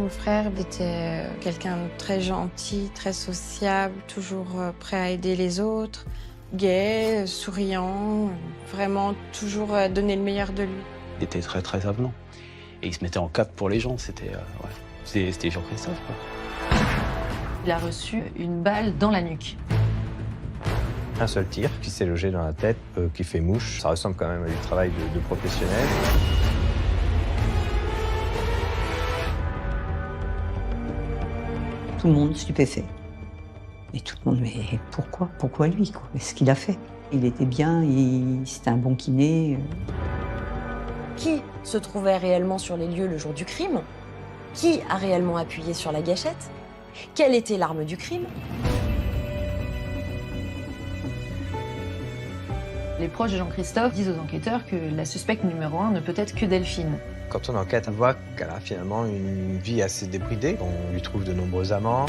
Mon frère était quelqu'un de très gentil, très sociable, toujours prêt à aider les autres, gai, souriant, vraiment toujours donner le meilleur de lui. Il était très très avenant. Et il se mettait en cap pour les gens, c'était Jean-Christophe, quoi. Il a reçu une balle dans la nuque. Un seul tir qui s'est logé dans la tête, qui fait mouche. Ça ressemble quand même à du travail de professionnel. Tout le monde stupéfait. Et tout le monde, mais pourquoi? Pourquoi lui, quoi? Qu'est-ce qu'il a fait? Il était bien, c'était un bon kiné. Qui se trouvait réellement sur les lieux le jour du crime? Qui a réellement appuyé sur la gâchette? Quelle était l'arme du crime? Les proches de Jean-Christophe disent aux enquêteurs que la suspecte numéro 1 ne peut être que Delphine. Quand on enquête, on voit qu'elle a finalement une vie assez débridée. On lui trouve de nombreux amants.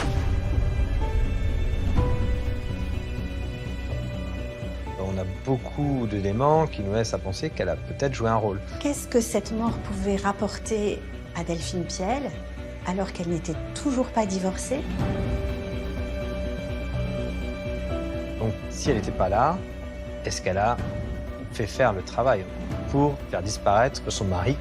On a beaucoup d'éléments qui nous laissent à penser qu'elle a peut-être joué un rôle. Qu'est-ce que cette mort pouvait rapporter à Delphine Piel alors qu'elle n'était toujours pas divorcée? Donc si elle n'était pas là, est-ce qu'elle a fait faire le travail pour faire disparaître son mari?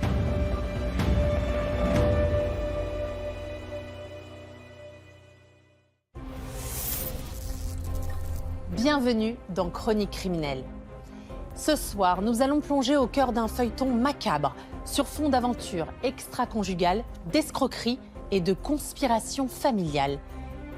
Bienvenue dans Chronique criminelle. Ce soir, nous allons plonger au cœur d'un feuilleton macabre sur fond d'aventures extra-conjugales, d'escroqueries et de conspirations familiales.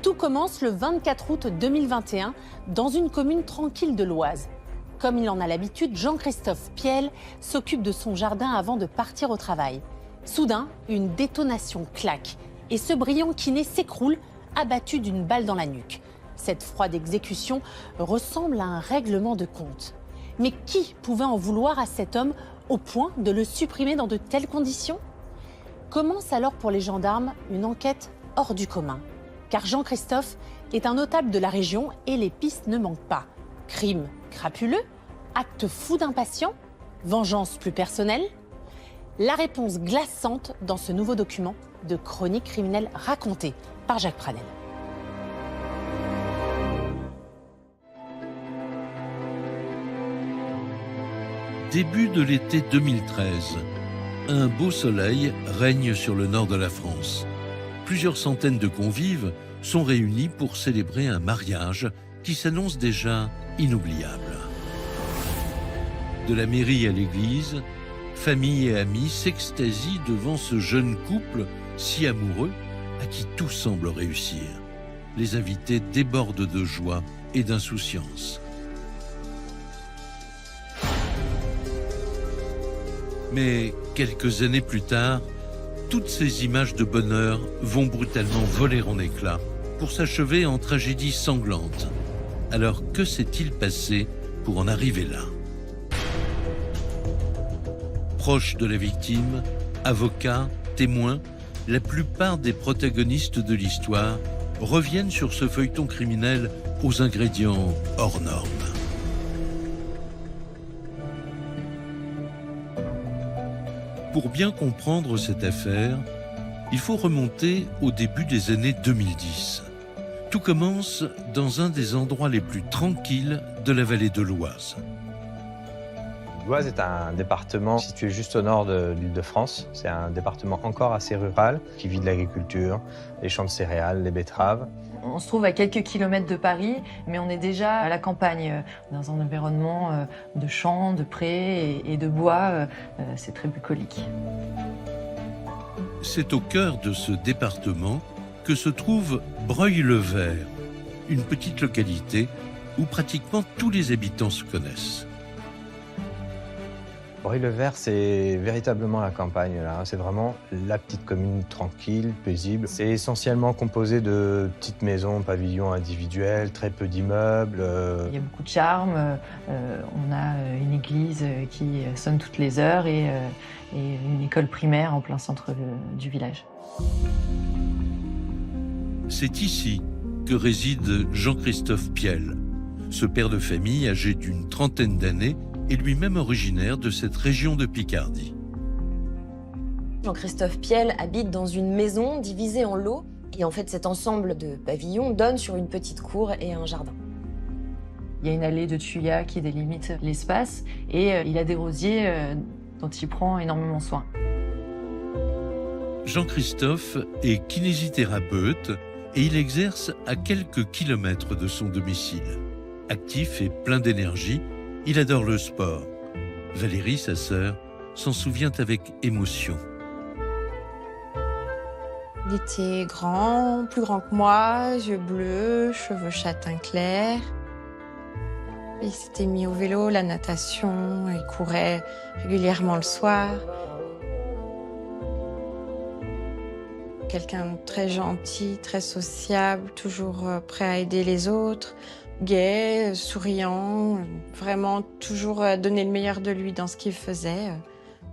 Tout commence le 24 août 2021 dans une commune tranquille de l'Oise. Comme il en a l'habitude, Jean-Christophe Piel s'occupe de son jardin avant de partir au travail. Soudain, une détonation claque et ce brillant kiné s'écroule, abattu d'une balle dans la nuque. Cette froide exécution ressemble à un règlement de compte. Mais qui pouvait en vouloir à cet homme au point de le supprimer dans de telles conditions? Commence alors pour les gendarmes une enquête hors du commun. Car Jean-Christophe est un notable de la région et les pistes ne manquent pas. Crime crapuleux? Acte fou d'impatient? Vengeance plus personnelle? La réponse glaçante dans ce nouveau document de chronique criminelle racontée par Jacques Pradel. Début de l'été 2013. Un beau soleil règne sur le nord de la France. Plusieurs centaines de convives sont réunis pour célébrer un mariage qui s'annonce déjà inoubliable. De la mairie à l'église, famille et amis s'extasient devant ce jeune couple si amoureux à qui tout semble réussir. Les invités débordent de joie et d'insouciance. Mais quelques années plus tard, toutes ces images de bonheur vont brutalement voler en éclats pour s'achever en tragédie sanglante. Alors que s'est-il passé pour en arriver là? Proches de la victime, avocats, témoins, la plupart des protagonistes de l'histoire reviennent sur ce feuilleton criminel aux ingrédients hors normes. Pour bien comprendre cette affaire, il faut remonter au début des années 2010. Tout commence dans un des endroits les plus tranquilles de la vallée de l'Oise. L'Oise est un département situé juste au nord de l'Île-de-France. C'est un département encore assez rural qui vit de l'agriculture, les champs de céréales, les betteraves. On se trouve à quelques kilomètres de Paris, mais on est déjà à la campagne, dans un environnement de champs, de prés et de bois. C'est très bucolique. C'est au cœur de ce département que se trouve Breuil-le-Vert, une petite localité où pratiquement tous les habitants se connaissent. Breuil-le-Vert, c'est véritablement la campagne, là. C'est vraiment la petite commune tranquille, paisible. C'est essentiellement composé de petites maisons, pavillons individuels, très peu d'immeubles. Il y a beaucoup de charme. On a une église qui sonne toutes les heures et une école primaire en plein centre du village. C'est ici que réside Jean-Christophe Piel. Ce père de famille âgé d'une trentaine d'années est lui-même originaire de cette région de Picardie. Jean-Christophe Piel habite dans une maison divisée en lots. Et en fait, cet ensemble de pavillons donne sur une petite cour et un jardin. Il y a une allée de tuyas qui délimite l'espace et il a des rosiers dont il prend énormément soin. Jean-Christophe est kinésithérapeute et il exerce à quelques kilomètres de son domicile. Actif et plein d'énergie, il adore le sport. Valérie, sa sœur, s'en souvient avec émotion. Il était grand, plus grand que moi, yeux bleus, cheveux châtain clair. Il s'était mis au vélo, la natation, il courait régulièrement le soir. Quelqu'un de très gentil, très sociable, toujours prêt à aider les autres, gai, souriant, vraiment toujours donner le meilleur de lui dans ce qu'il faisait,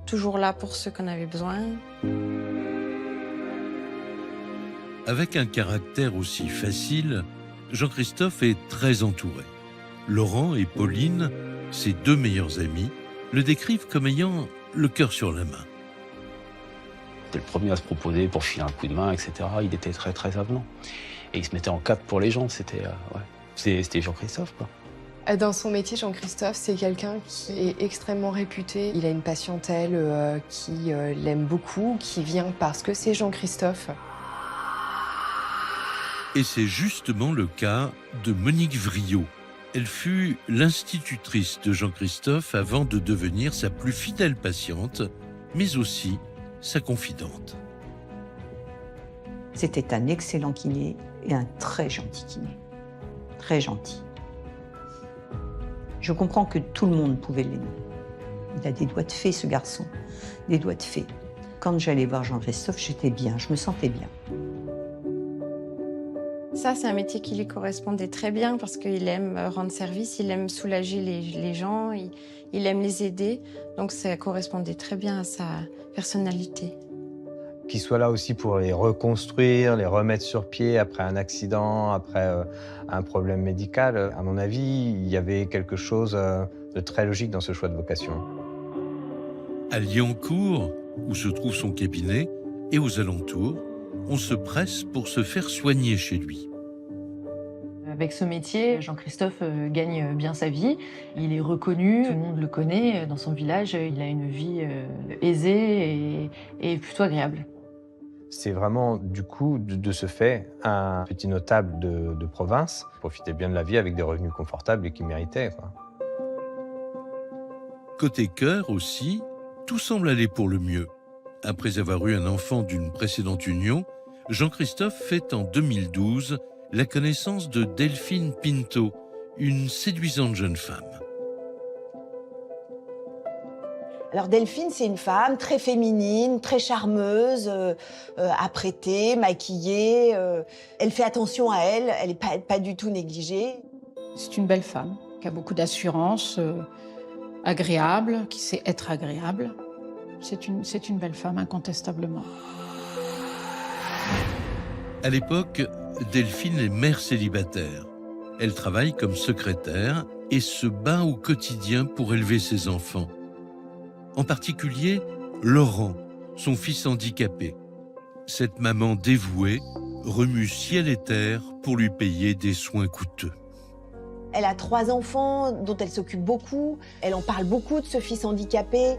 toujours là pour ceux qu'on avait besoin. Avec un caractère aussi facile, Jean-Christophe est très entouré. Laurent et Pauline, ses deux meilleurs amis, le décrivent comme ayant le cœur sur la main. C'était le premier à se proposer pour filer un coup de main, etc. Il était très très avenant. Et il se mettait en quatre pour les gens, c'était Jean-Christophe, quoi. Dans son métier, Jean-Christophe, c'est quelqu'un qui est extrêmement réputé. Il a une patientèle qui l'aime beaucoup, qui vient parce que c'est Jean-Christophe. Et c'est justement le cas de Monique Vriot. Elle fut l'institutrice de Jean-Christophe avant de devenir sa plus fidèle patiente, mais aussi sa confidente. C'était un excellent kiné et un très gentil kiné. Très gentil. Je comprends que tout le monde pouvait l'aimer. Il a des doigts de fée, ce garçon. Des doigts de fée. Quand j'allais voir Jean-Christophe, j'étais bien, je me sentais bien. Ça, c'est un métier qui lui correspondait très bien parce qu'il aime rendre service, il aime soulager les gens, il aime les aider. Donc ça correspondait très bien à sa personnalité. Qu'il soit là aussi pour les reconstruire, les remettre sur pied après un accident, après un problème médical. À mon avis, il y avait quelque chose de très logique dans ce choix de vocation. À Liancourt, où se trouve son cabinet, et aux alentours, on se presse pour se faire soigner chez lui. Avec ce métier, Jean-Christophe gagne bien sa vie. Il est reconnu, tout le monde le connaît. Dans son village, il a une vie aisée et plutôt agréable. C'est vraiment, du coup, de ce fait, un petit notable de province. Il profitait bien de la vie avec des revenus confortables et qu'il méritait, quoi. Côté cœur aussi, tout semble aller pour le mieux. Après avoir eu un enfant d'une précédente union, Jean-Christophe fait en 2012 la connaissance de Delphine Pinto, une séduisante jeune femme. Alors Delphine, c'est une femme très féminine, très charmeuse, apprêtée, maquillée. Elle fait attention à elle, elle n'est pas du tout négligée. C'est une belle femme qui a beaucoup d'assurance, agréable, qui sait être agréable. C'est une belle femme, incontestablement. À l'époque, Delphine est mère célibataire. Elle travaille comme secrétaire et se bat au quotidien pour élever ses enfants. En particulier, Laurent, son fils handicapé. Cette maman dévouée remue ciel et terre pour lui payer des soins coûteux. Elle a 3 enfants dont elle s'occupe beaucoup. Elle en parle beaucoup de ce fils handicapé.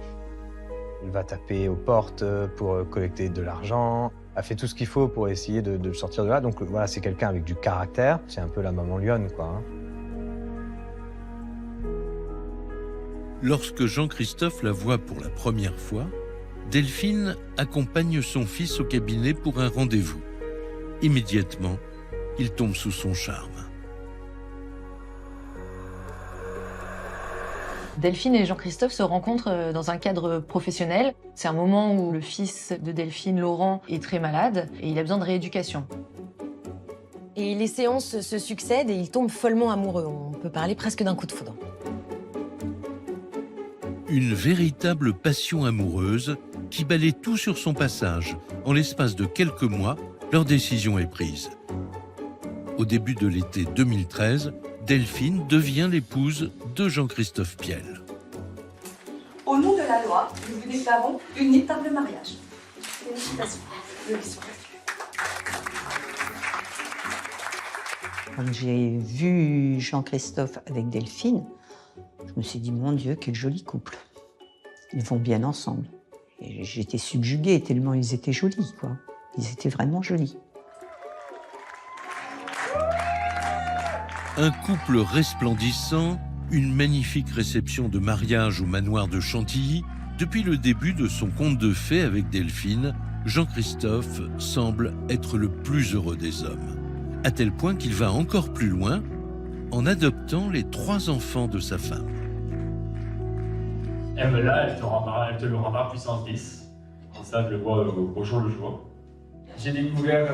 Elle va taper aux portes pour collecter de l'argent. Elle fait tout ce qu'il faut pour essayer de le sortir de là. Donc voilà, c'est quelqu'un avec du caractère. C'est un peu la maman lionne, quoi. Lorsque Jean-Christophe la voit pour la première fois, Delphine accompagne son fils au cabinet pour un rendez-vous. Immédiatement, il tombe sous son charme. Delphine et Jean-Christophe se rencontrent dans un cadre professionnel. C'est un moment où le fils de Delphine, Laurent, est très malade et il a besoin de rééducation. Et les séances se succèdent et ils tombent follement amoureux. On peut parler presque d'un coup de foudre. Une véritable passion amoureuse qui balaie tout sur son passage. En l'espace de quelques mois, leur décision est prise. Au début de l'été 2013, Delphine devient l'épouse de Jean-Christophe Piel. Au nom de la loi, nous vous déclarons unies par le mariage. Félicitations. Quand j'ai vu Jean-Christophe avec Delphine, je me suis dit, mon Dieu, quel joli couple. Ils vont bien ensemble. Et j'étais subjuguée tellement ils étaient jolis, quoi. Ils étaient vraiment jolis. Un couple resplendissant, une magnifique réception de mariage au manoir de Chantilly. Depuis le début de son conte de fées avec Delphine, Jean-Christophe semble être le plus heureux des hommes. À tel point qu'il va encore plus loin en adoptant les 3 enfants de sa femme. Elle te le rendra puissance 10. Et ça, je le vois au jour le jour. J'ai découvert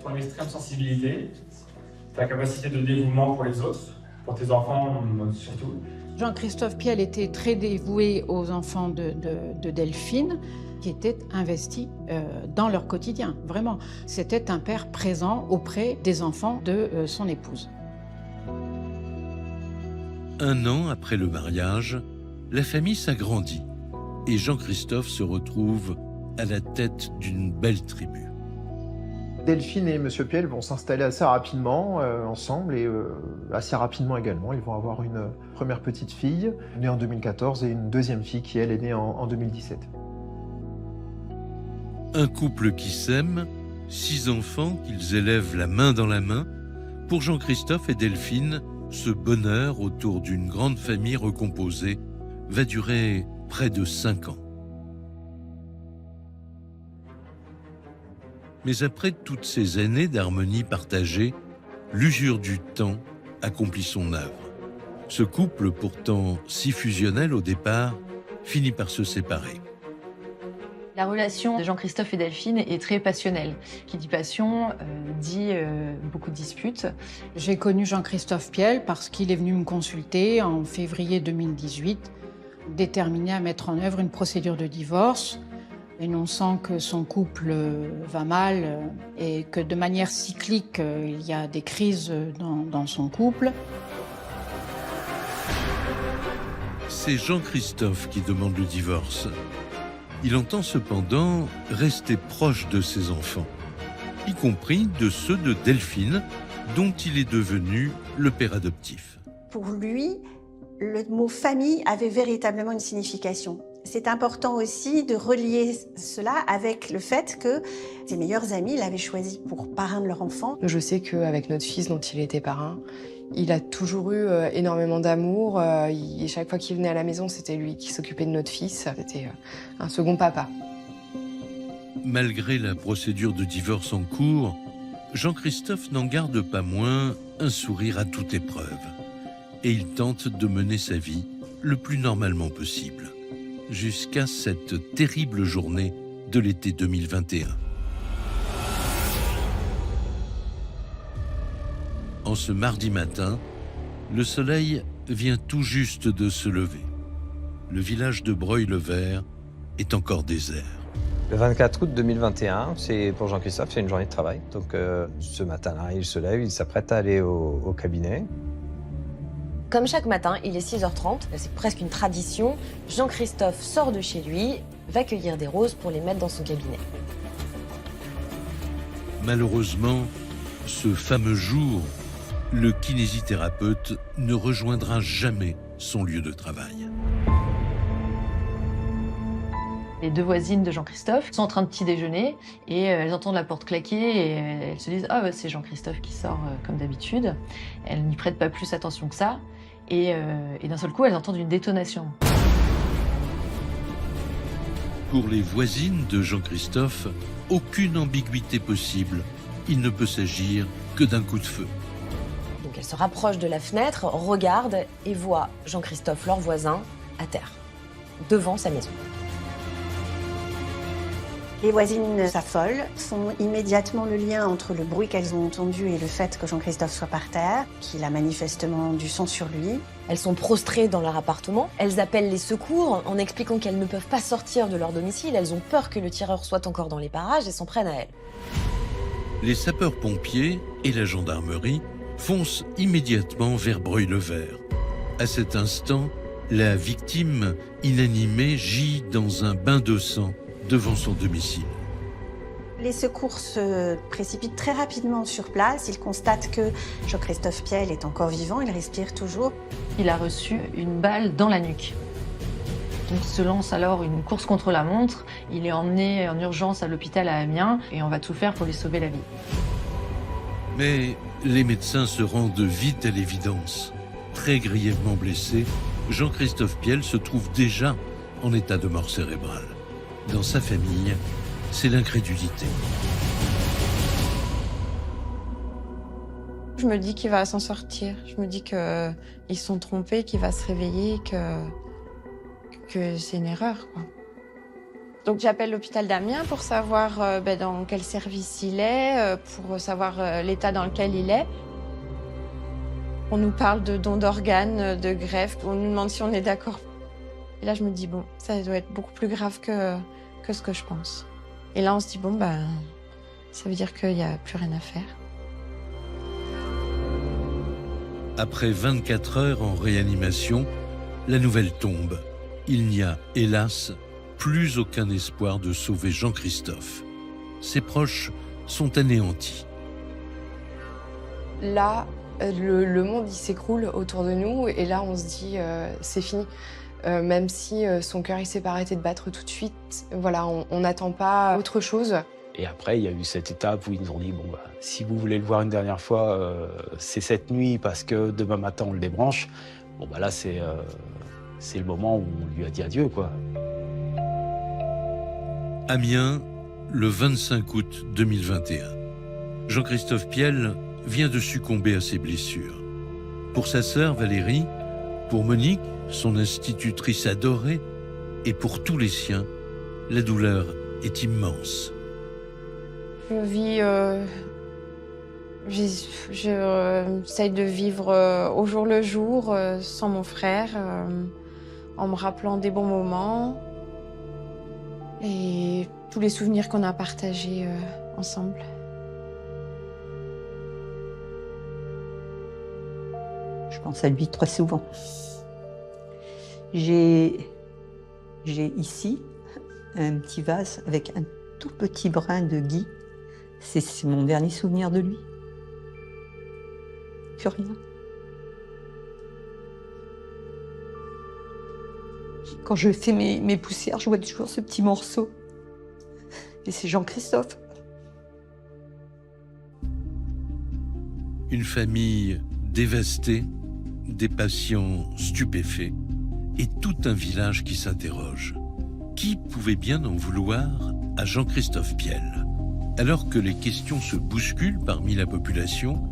ton extrême sensibilité, ta capacité de dévouement pour les autres, pour tes enfants surtout. Jean-Christophe Piel était très dévoué aux enfants de Delphine, qui étaient investis dans leur quotidien, vraiment. C'était un père présent auprès des enfants de son épouse. 1 an après le mariage, la famille s'agrandit et Jean-Christophe se retrouve à la tête d'une belle tribu. Delphine et Monsieur Piel vont s'installer assez rapidement ensemble et assez rapidement également. Ils vont avoir une première petite fille née en 2014 et une deuxième fille qui, elle, est née en 2017. Un couple qui s'aime, 6 enfants qu'ils élèvent la main dans la main. Pour Jean-Christophe et Delphine, ce bonheur autour d'une grande famille recomposée va durer près de 5 ans. Mais après toutes ces années d'harmonie partagée, l'usure du temps accomplit son œuvre. Ce couple, pourtant si fusionnel au départ, finit par se séparer. La relation de Jean-Christophe et Delphine est très passionnelle. Qui dit passion, dit beaucoup de disputes. J'ai connu Jean-Christophe Piel parce qu'il est venu me consulter en février 2018, déterminé à mettre en œuvre une procédure de divorce, énonçant que son couple va mal et que de manière cyclique, il y a des crises dans son couple. C'est Jean-Christophe qui demande le divorce. Il entend cependant rester proche de ses enfants, y compris de ceux de Delphine, dont il est devenu le père adoptif. Pour lui, le mot famille avait véritablement une signification. C'est important aussi de relier cela avec le fait que ses meilleurs amis l'avaient choisi pour parrain de leur enfant. Je sais qu'avec notre fils dont il était parrain, il a toujours eu énormément d'amour. Et chaque fois qu'il venait à la maison, c'était lui qui s'occupait de notre fils. C'était un second papa. Malgré la procédure de divorce en cours, Jean-Christophe n'en garde pas moins un sourire à toute épreuve. Et il tente de mener sa vie le plus normalement possible. Jusqu'à cette terrible journée de l'été 2021. En ce mardi matin, le soleil vient tout juste de se lever. Le village de Breuil-le-Vert est encore désert. Le 24 août 2021, pour Jean-Christophe, c'est une journée de travail. Donc ce matin-là, il se lève, il s'apprête à aller au cabinet. Comme chaque matin, il est 6h30, c'est presque une tradition. Jean-Christophe sort de chez lui, va cueillir des roses pour les mettre dans son cabinet. Malheureusement, ce fameux jour, le kinésithérapeute ne rejoindra jamais son lieu de travail. Les 2 voisines de Jean-Christophe sont en train de petit déjeuner et elles entendent la porte claquer et elles se disent « Ah, bah, c'est Jean-Christophe qui sort comme d'habitude ». Elles n'y prêtent pas plus attention que ça et d'un seul coup, elles entendent une détonation. Pour les voisines de Jean-Christophe, aucune ambiguïté possible. Il ne peut s'agir que d'un coup de feu. Donc elle se rapproche de la fenêtre, regarde et voit Jean-Christophe, leur voisin, à devant sa maison. Les voisines s'affolent, font immédiatement le lien entre le bruit qu'elles ont entendu et le fait que Jean-Christophe soit par terre, qu'il a manifestement du sang sur lui. Elles sont prostrées dans leur appartement. Elles appellent les secours en expliquant qu'elles ne peuvent pas sortir de leur domicile. Elles ont peur que le tireur soit encore dans les parages et s'en prennent à elles. Les sapeurs-pompiers et la gendarmerie foncent immédiatement vers Breuil-le-Vert. À cet instant, la victime, inanimée, gît dans un bain de sang devant son domicile. Les secours se précipitent très rapidement sur place. Ils constatent que Jean-Christophe Piel est encore vivant, il respire toujours. Il a reçu une balle dans la nuque. Il se lance alors une course contre la montre. Il est emmené en urgence à l'hôpital à Amiens et on va tout faire pour lui sauver la vie. Mais les médecins se rendent vite à l'évidence. Très grièvement blessé, Jean-Christophe Piel se trouve déjà en état de mort cérébrale. Dans sa famille, c'est l'incrédulité. Je me dis qu'il va s'en sortir. Je me dis qu'ils se sont trompés, qu'il va se réveiller, que c'est une erreur, quoi. Donc j'appelle l'hôpital d'Amiens pour savoir dans quel service il est, pour savoir l'état dans lequel il est. On nous parle de dons d'organes, de greffe, on nous demande si on est d'accord. Et là je me dis bon, ça doit être beaucoup plus grave que ce que je pense. Et là on se dit bon ça veut dire qu'il n'y a plus rien à faire. Après 24 heures en réanimation, la nouvelle tombe. Il n'y a, hélas, plus aucun espoir de sauver Jean-Christophe. Ses proches sont anéantis. Là, le monde il s'écroule autour de nous et là on se dit c'est fini. Même si son cœur il s'est pas arrêté de battre tout de suite, voilà, on n'attend pas autre chose. Et après, il y a eu cette étape où ils nous ont dit si vous voulez le voir une dernière fois, c'est cette nuit parce que demain matin on le débranche. Là c'est le moment où on lui a dit adieu, quoi. Amiens, le 25 août 2021. Jean-Christophe Piel vient de succomber à ses blessures. Pour sa sœur Valérie, pour Monique, son institutrice adorée, et pour tous les siens, la douleur est immense. Je vis... j'essaye de vivre au jour le jour, sans mon frère, en me rappelant des bons moments et tous les souvenirs qu'on a partagés ensemble. Je pense à lui très souvent. J'ai ici un petit vase avec un tout petit brin de gui. C'est mon dernier souvenir de lui. Plus rien. Quand je fais mes poussières, je vois toujours ce petit morceau. Et c'est Jean-Christophe. Une famille dévastée, des patients stupéfaits et tout un village qui s'interroge. Qui pouvait bien en vouloir à Jean-Christophe Piel? Alors que les questions se bousculent parmi la population,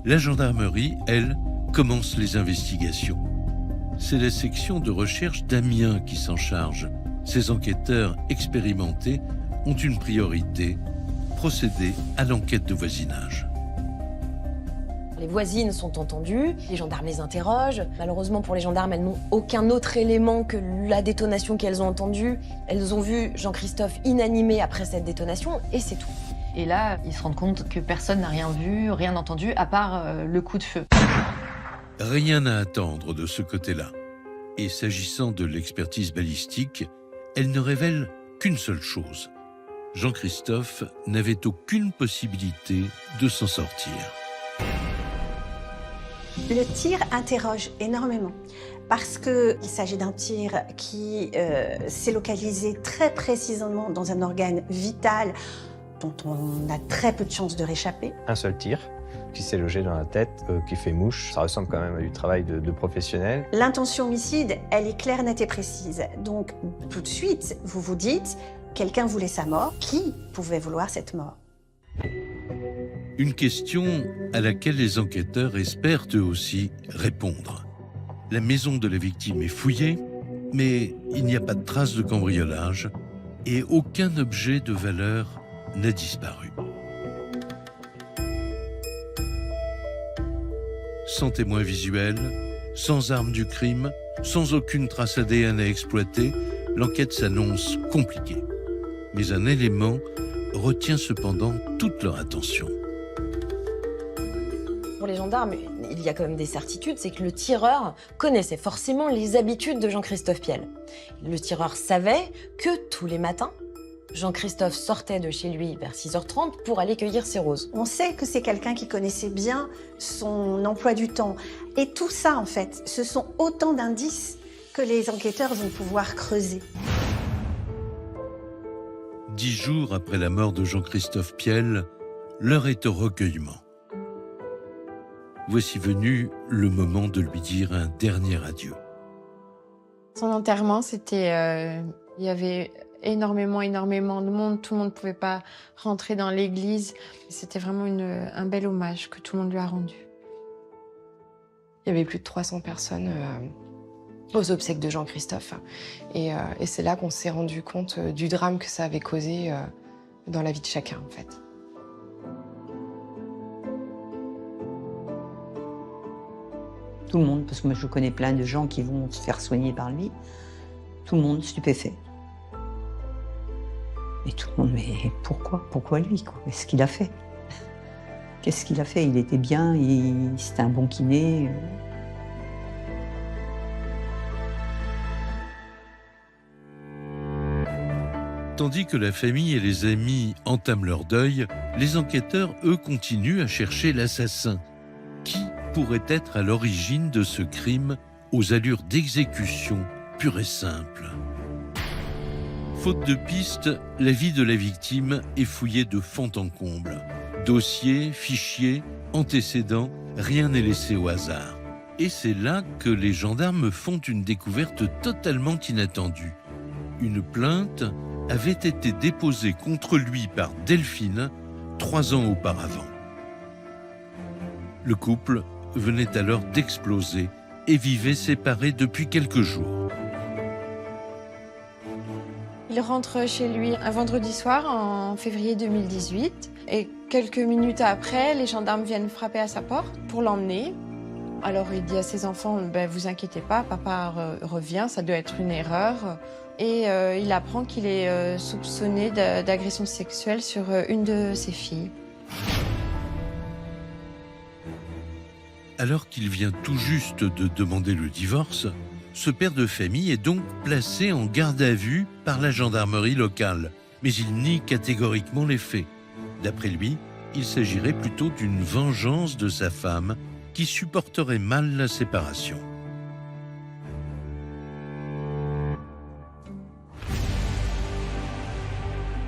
la gendarmerie, elle, commence les investigations. C'est la section de recherche d'Amiens qui s'en charge. Ces enquêteurs expérimentés ont une priorité, procéder à l'enquête de voisinage. Les voisines sont entendues, les gendarmes les interrogent. Malheureusement pour les gendarmes, elles n'ont aucun autre élément que la détonation qu'elles ont entendue. Elles ont vu Jean-Christophe inanimé après cette détonation et c'est tout. Et là, ils se rendent compte que personne n'a rien vu, rien entendu, à part le coup de feu. Rien à attendre de ce côté-là. Et s'agissant de l'expertise balistique, elle ne révèle qu'une seule chose. Jean-Christophe n'avait aucune possibilité de s'en sortir. Le tir interroge énormément parce qu'il s'agit d'un tir qui s'est localisé très précisément dans un organe vital dont on a très peu de chances de réchapper. Un seul tir qui s'est logé dans la tête, qui fait mouche. Ça ressemble quand même à du travail de professionnel. L'intention homicide, elle est claire, nette et précise. Donc tout de suite, vous vous dites, quelqu'un voulait sa mort. Qui pouvait vouloir cette mort ? Une question à laquelle les enquêteurs espèrent eux aussi répondre. La maison de la victime est fouillée, mais il n'y a pas de traces de cambriolage et aucun objet de valeur n'a disparu. Sans témoin visuel, sans arme du crime, sans aucune trace ADN à exploiter, l'enquête s'annonce compliquée. Mais un élément retient cependant toute leur attention. Pour les gendarmes, il y a quand même des certitudes, c'est que le tireur connaissait forcément les habitudes de Jean-Christophe Piel. Le tireur savait que tous les matins, Jean-Christophe sortait de chez lui vers 6h30 pour aller cueillir ses roses. On sait que c'est quelqu'un qui connaissait bien son emploi du temps. Et tout ça, en fait, ce sont autant d'indices que les enquêteurs vont pouvoir creuser. 10 jours après la mort de Jean-Christophe Piel, l'heure est au recueillement. Voici venu le moment de lui dire un dernier adieu. Son enterrement, c'était... il y avait énormément de monde. Tout le monde ne pouvait pas rentrer dans l'église. C'était vraiment un bel hommage que tout le monde lui a rendu. Il y avait plus de 300 personnes aux obsèques de Jean-Christophe. Et c'est là qu'on s'est rendu compte du drame que ça avait causé dans la vie de chacun, en fait. Tout le monde, parce que moi je connais plein de gens qui vont se faire soigner par lui. Tout le monde stupéfait. Et tout le monde, mais pourquoi? Pourquoi lui, quoi? Qu'est-ce qu'il a fait? Qu'est-ce qu'il a fait? Il était bien, c'était un bon kiné. Tandis que la famille et les amis entament leur deuil, les enquêteurs, eux, continuent à chercher l'assassin. Qui pourrait être à l'origine de ce crime aux allures d'exécution pure et simple? Faute de pistes, la vie de la victime est fouillée de fond en comble. Dossiers, fichiers, antécédents, rien n'est laissé au hasard. Et c'est là que les gendarmes font une découverte totalement inattendue. Une plainte avait été déposée contre lui par Delphine 3 ans auparavant. Le couple venait alors d'exploser et vivait séparés depuis quelques jours. Il rentre chez lui un vendredi soir en février 2018 et quelques minutes après, les gendarmes viennent frapper à sa porte pour l'emmener. Alors il dit à ses enfants, vous inquiétez pas, papa revient, ça doit être une erreur. Et il apprend qu'il est soupçonné d'agression sexuelle sur une de ses filles. Alors qu'il vient tout juste de demander le divorce, ce père de famille est donc placé en garde à vue par la gendarmerie locale. Mais il nie catégoriquement les faits. D'après lui, il s'agirait plutôt d'une vengeance de sa femme qui supporterait mal la séparation.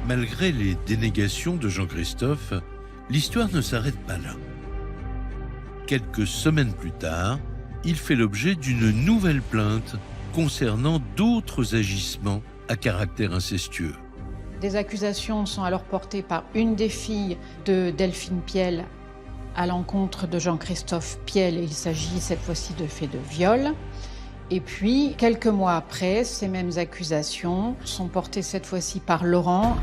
Malgré les dénégations de Jean-Christophe, l'histoire ne s'arrête pas là. Quelques semaines plus tard, il fait l'objet d'une nouvelle plainte concernant d'autres agissements à caractère incestueux. Des accusations sont alors portées par une des filles de Delphine Piel à l'encontre de Jean-Christophe Piel. Il s'agit cette fois-ci de faits de viol. Et puis, quelques mois après, ces mêmes accusations sont portées cette fois-ci par Laurent.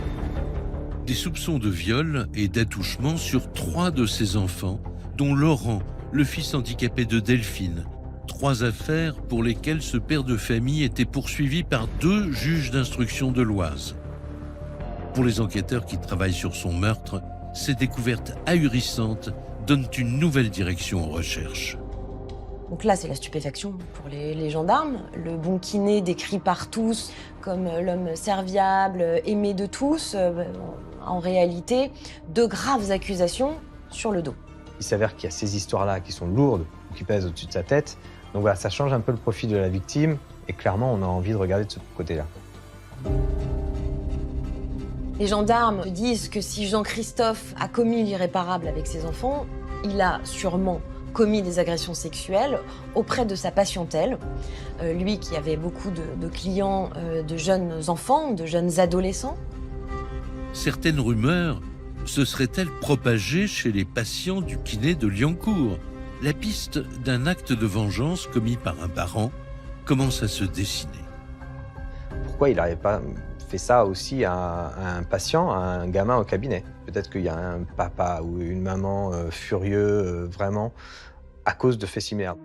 Des soupçons de viol et d'attouchement sur 3 de ses enfants, dont Laurent, le fils handicapé de Delphine. 3 affaires pour lesquelles ce père de famille était poursuivi par 2 juges d'instruction de l'Oise. Pour les enquêteurs qui travaillent sur son meurtre, ces découvertes ahurissantes donnent une nouvelle direction aux recherches. Donc là, c'est la stupéfaction pour les gendarmes. Le bon kiné décrit par tous comme l'homme serviable, aimé de tous. En réalité, 2 graves accusations sur le dos. Il s'avère qu'il y a ces histoires-là qui sont lourdes, qui pèsent au-dessus de sa tête. Donc voilà, ça change un peu le profil de la victime. Et clairement, on a envie de regarder de ce côté-là. Les gendarmes disent que si Jean-Christophe a commis l'irréparable avec ses enfants, il a sûrement commis des agressions sexuelles auprès de sa patientèle. Lui qui avait beaucoup de clients, de jeunes enfants, de jeunes adolescents. Certaines rumeurs se seraient-elles propagées chez les patients du kiné de Liancourt? La piste d'un acte de vengeance commis par un parent commence à se dessiner. Pourquoi il n'aurait pas fait ça aussi à un patient, à un gamin au cabinet? Peut-être qu'il y a un papa ou une maman furieux, vraiment, à cause de faits similaires.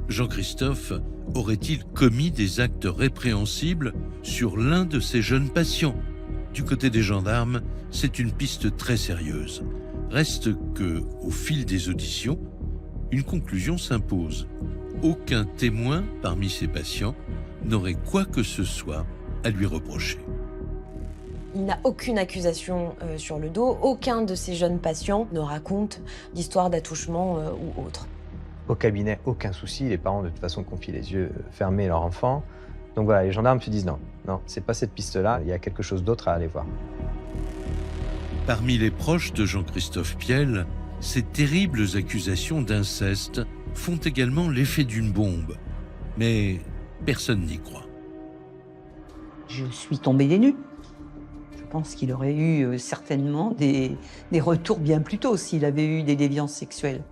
Jean-Christophe aurait-il commis des actes répréhensibles sur l'un de ses jeunes patients? Du côté des gendarmes, c'est une piste très sérieuse. Reste que, au fil des auditions, une conclusion s'impose. Aucun témoin parmi ces patients n'aurait quoi que ce soit à lui reprocher. Il n'a aucune accusation sur le dos. Aucun de ces jeunes patients ne raconte d'histoire d'attouchement ou autre. Au cabinet, aucun souci. Les parents, de toute façon, confient les yeux fermés à leur enfant. Donc voilà, les gendarmes se disent non, c'est pas cette piste-là, il y a quelque chose d'autre à aller voir. Parmi les proches de Jean-Christophe Piel, ces terribles accusations d'inceste font également l'effet d'une bombe. Mais personne n'y croit. Je suis tombée des nues. Je pense qu'il aurait eu certainement des retours bien plus tôt s'il avait eu des déviances sexuelles.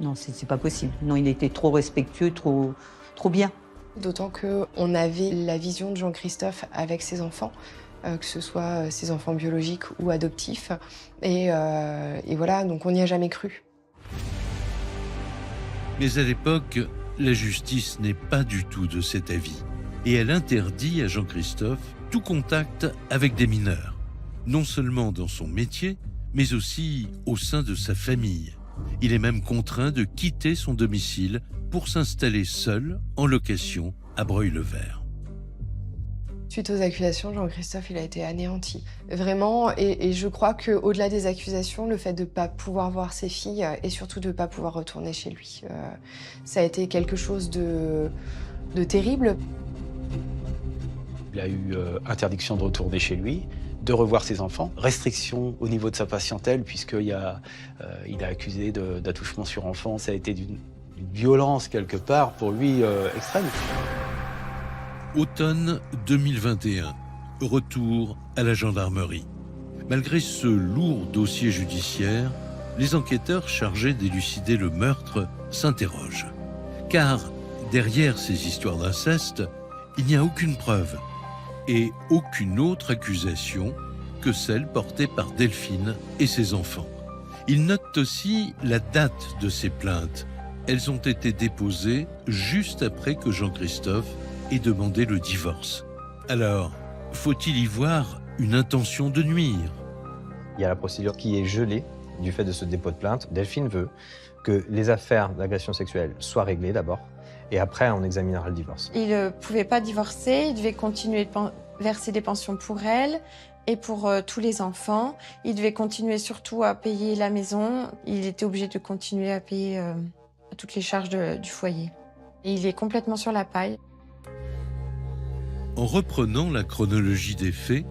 Non, c'est pas possible. Non, il était trop respectueux, trop bien. D'autant qu'on avait la vision de Jean-Christophe avec ses enfants, que ce soit ses enfants biologiques ou adoptifs. Et voilà, donc on n'y a jamais cru. Mais à l'époque, la justice n'est pas du tout de cet avis. Et elle interdit à Jean-Christophe tout contact avec des mineurs. Non seulement dans son métier, mais aussi au sein de sa famille. Il est même contraint de quitter son domicile pour s'installer seul en location à Breuil-le-Vert. Suite aux accusations, Jean-Christophe, il a été anéanti. Vraiment, et je crois qu'au-delà des accusations, le fait de ne pas pouvoir voir ses filles et surtout de ne pas pouvoir retourner chez lui, ça a été quelque chose de terrible. Il a eu interdiction de retourner chez lui, de revoir ses enfants, restriction au niveau de sa patientèle, puisqu'il a accusé d'attouchement sur enfant. Ça a été d'une violence quelque part pour lui extrême. Automne 2021, retour à la gendarmerie. Malgré ce lourd dossier judiciaire, les enquêteurs chargés d'élucider le meurtre s'interrogent. Car derrière ces histoires d'inceste, il n'y a aucune preuve et aucune autre accusation que celle portée par Delphine et ses enfants. Ils notent aussi la date de ces plaintes. Elles ont été déposées juste après que Jean-Christophe ait demandé le divorce. Alors, faut-il y voir une intention de nuire? Il y a la procédure qui est gelée du fait de ce dépôt de plainte. Delphine veut que les affaires d'agression sexuelle soient réglées d'abord, et après on examinera le divorce. Il ne pouvait pas divorcer, il devait continuer de verser des pensions pour elle et pour tous les enfants. Il devait continuer surtout à payer la maison. Il était obligé de continuer à payer toutes les charges du foyer. Et il est complètement sur la paille. En reprenant la chronologie des faits,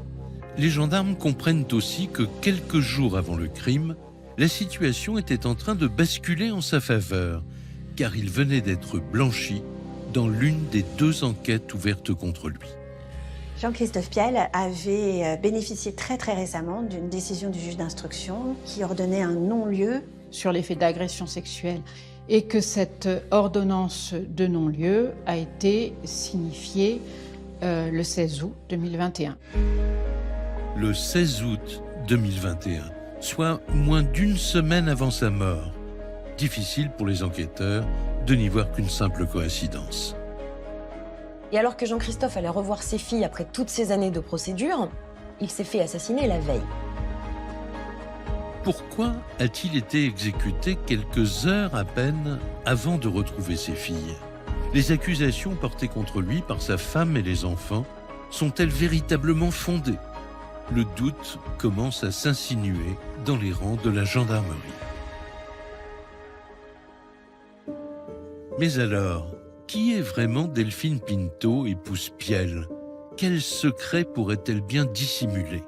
les gendarmes comprennent aussi que quelques jours avant le crime, la situation était en train de basculer en sa faveur, car il venait d'être blanchi dans l'une des 2 enquêtes ouvertes contre lui. Jean-Christophe Piel avait bénéficié très récemment d'une décision du juge d'instruction qui ordonnait un non-lieu sur les faits d'agression sexuelle et que cette ordonnance de non-lieu a été signifiée le 16 août 2021. Le 16 août 2021, soit moins d'1 semaine avant sa mort. Difficile pour les enquêteurs de n'y voir qu'une simple coïncidence. Et alors que Jean-Christophe allait revoir ses filles après toutes ces années de procédure, il s'est fait assassiner la veille. Pourquoi a-t-il été exécuté quelques heures à peine avant de retrouver ses filles? Les accusations portées contre lui par sa femme et les enfants sont-elles véritablement fondées? Le doute commence à s'insinuer dans les rangs de la gendarmerie. Mais alors, qui est vraiment Delphine Pinto, épouse Piel? Quel secret pourrait-elle bien dissimuler?